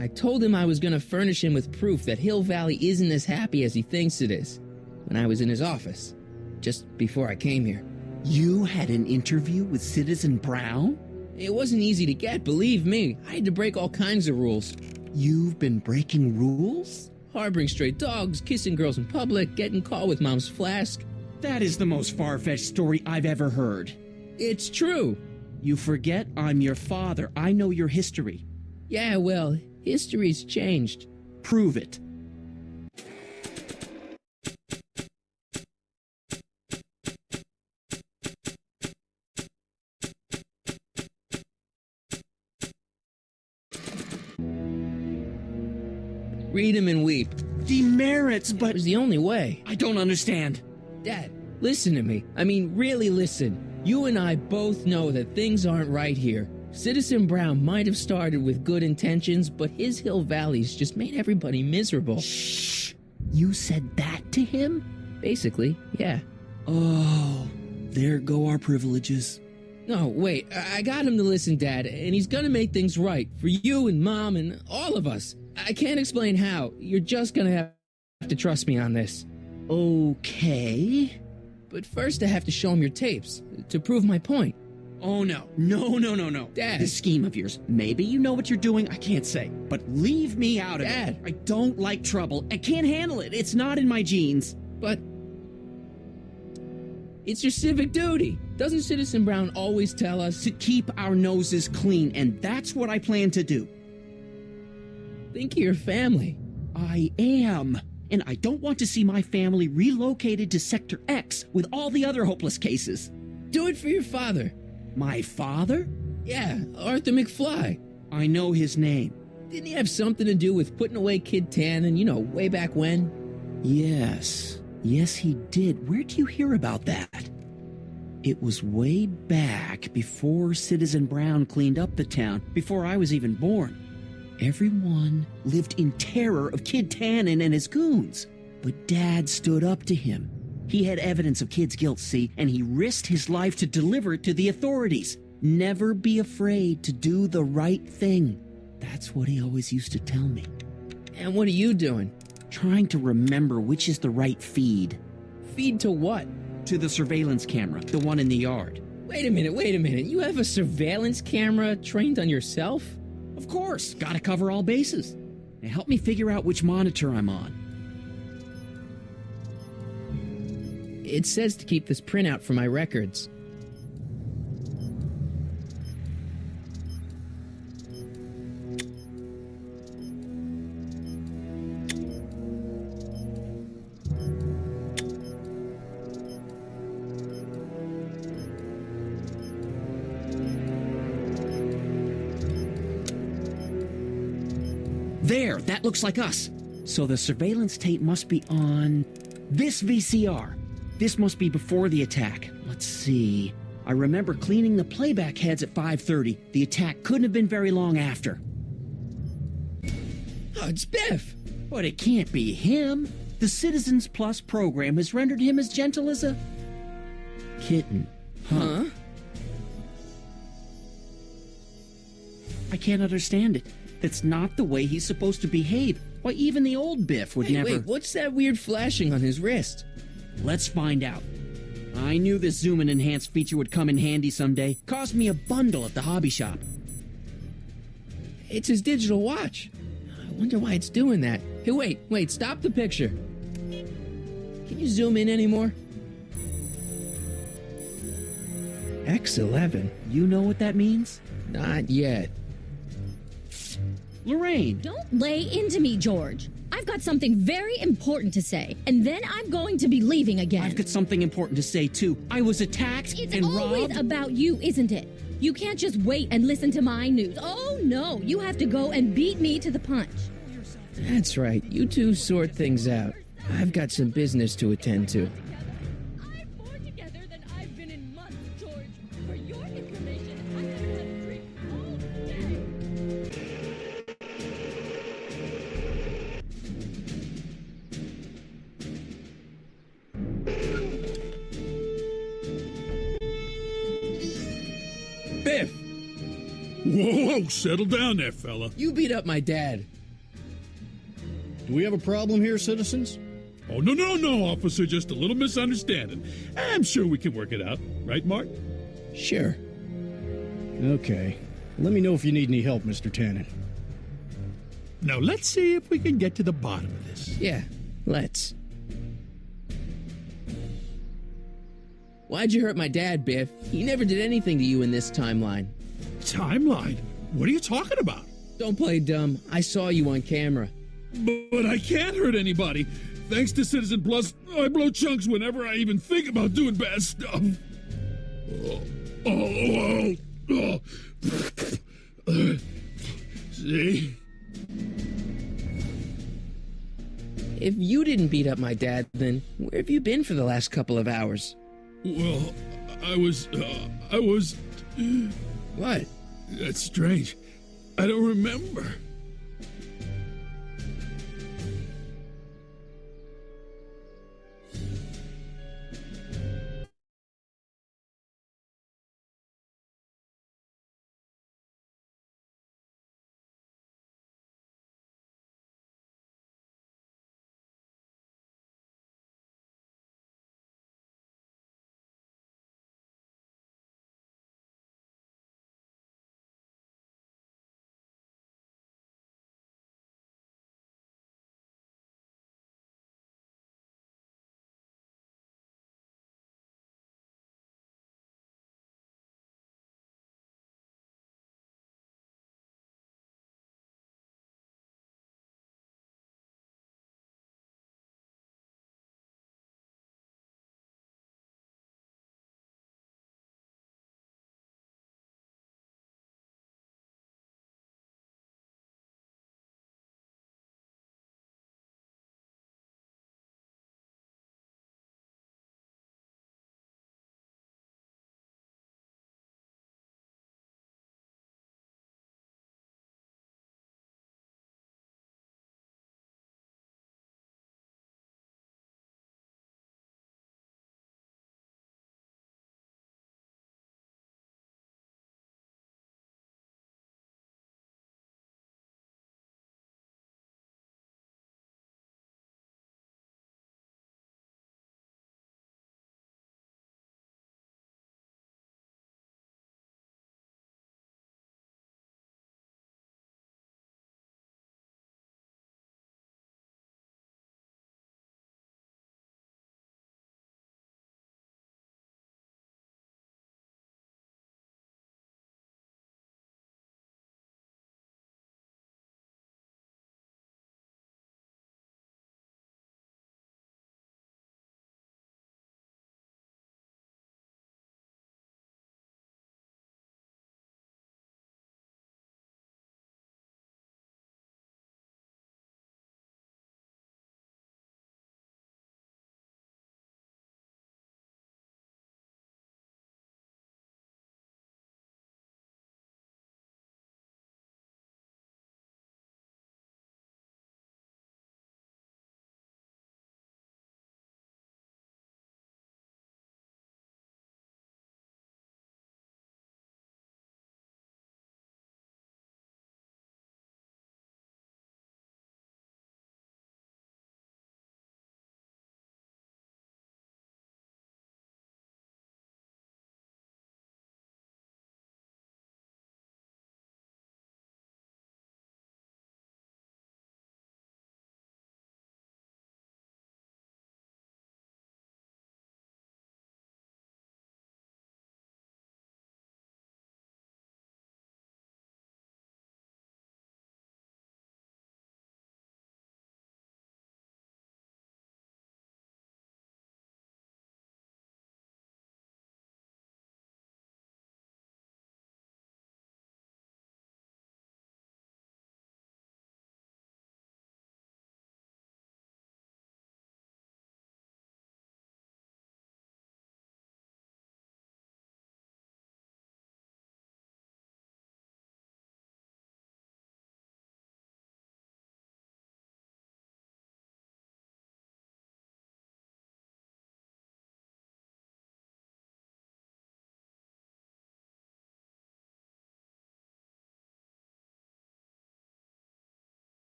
I told him I was gonna furnish him with proof that Hill Valley isn't as happy as he thinks it is when I was in his office, just before I came here. You had an interview with Citizen Brown? It wasn't easy to get, believe me. I had to break all kinds of rules. You've been breaking rules? Harboring stray dogs, kissing girls in public, getting caught with Mom's flask. That is the most far-fetched story I've ever heard. It's true. You forget I'm your father. I know your history. Yeah, well, history's changed. Prove it. Read him and weep. demerits, but... It was the only way. I don't understand. Dad, listen to me. I mean, really listen. You and I both know that things aren't right here. Citizen Brown might have started with good intentions, but his Hill Valley's just made everybody miserable. Shh! You said that to him? Basically, yeah. Oh, there go our privileges. No, wait, I got him to listen, Dad, and he's gonna make things right for you and Mom and all of us. I can't explain how. You're just gonna have to trust me on this. Okay. But first I have to show him your tapes, to prove my point. Oh, no. No. Dad. This scheme of yours, maybe you know what you're doing, I can't say. But leave me out of Dad. it. I don't like trouble. I can't handle it. It's not in my genes. But it's your civic duty. Doesn't Citizen Brown always tell us to keep our noses clean, and that's what I plan to do. Think of your family. I am. And I don't want to see my family relocated to Sector X with all the other hopeless cases. Do it for your father. My father? Yeah, Arthur McFly. I know his name. Didn't he have something to do with putting away Kid Tannen, way back when? Yes. Yes, he did. Where'd you hear about that? It was way back before Citizen Brown cleaned up the town, before I was even born. Everyone lived in terror of Kid Tannen and his goons. But Dad stood up to him. He had evidence of Kid's guilt, see, and he risked his life to deliver it to the authorities. Never be afraid to do the right thing. That's what he always used to tell me. And what are you doing? Trying to remember which is the right feed. Feed to what? To the surveillance camera, the one in the yard. Wait a minute. You have a surveillance camera trained on yourself? Of course. Gotta cover all bases. Now help me figure out which monitor I'm on. It says to keep this printout for my records. There, that looks like us. So the surveillance tape must be on this VCR. This must be before the attack. Let's see. I remember cleaning the playback heads at 5:30. The attack couldn't have been very long after. Oh, it's Biff! But it can't be him. The Citizens Plus program has rendered him as gentle as a kitten. Huh? I can't understand it. That's not the way he's supposed to behave. Why, even the old Biff would never... Wait, what's that weird flashing on his wrist? Let's find out. I knew this zoom and enhance feature would come in handy someday. Cost me a bundle at the hobby shop. It's his digital watch. I wonder why it's doing that. Hey, wait, stop the picture. Can you zoom in anymore? X11. You know what that means? Not yet. Lorraine! Don't lay into me, George. I've got something very important to say, and then I'm going to be leaving again. I've got something important to say, too. I was attacked it's and robbed. It's always about you, isn't it? You can't just wait and listen to my news. Oh, no. You have to go and beat me to the punch. That's right. You two sort things out. I've got some business to attend to. I'm more together than I've been in months, George. For your information, I've never had a drink all day. Biff! Whoa, settle down there, fella. You beat up my dad. Do we have a problem here, citizens? Oh, no, officer. Just a little misunderstanding. I'm sure we can work it out. Right, Mark? Sure. Okay. Let me know if you need any help, Mr. Tannen. Now, let's see if we can get to the bottom of this. Yeah, let's. Why'd you hurt my dad, Biff? He never did anything to you in this timeline. Timeline? What are you talking about? Don't play dumb. I saw you on camera. But I can't hurt anybody. Thanks to Citizen Plus, I blow chunks whenever I even think about doing bad stuff. See? If you didn't beat up my dad, then where have you been for the last couple of hours? Well, I was... What? That's strange. I don't remember.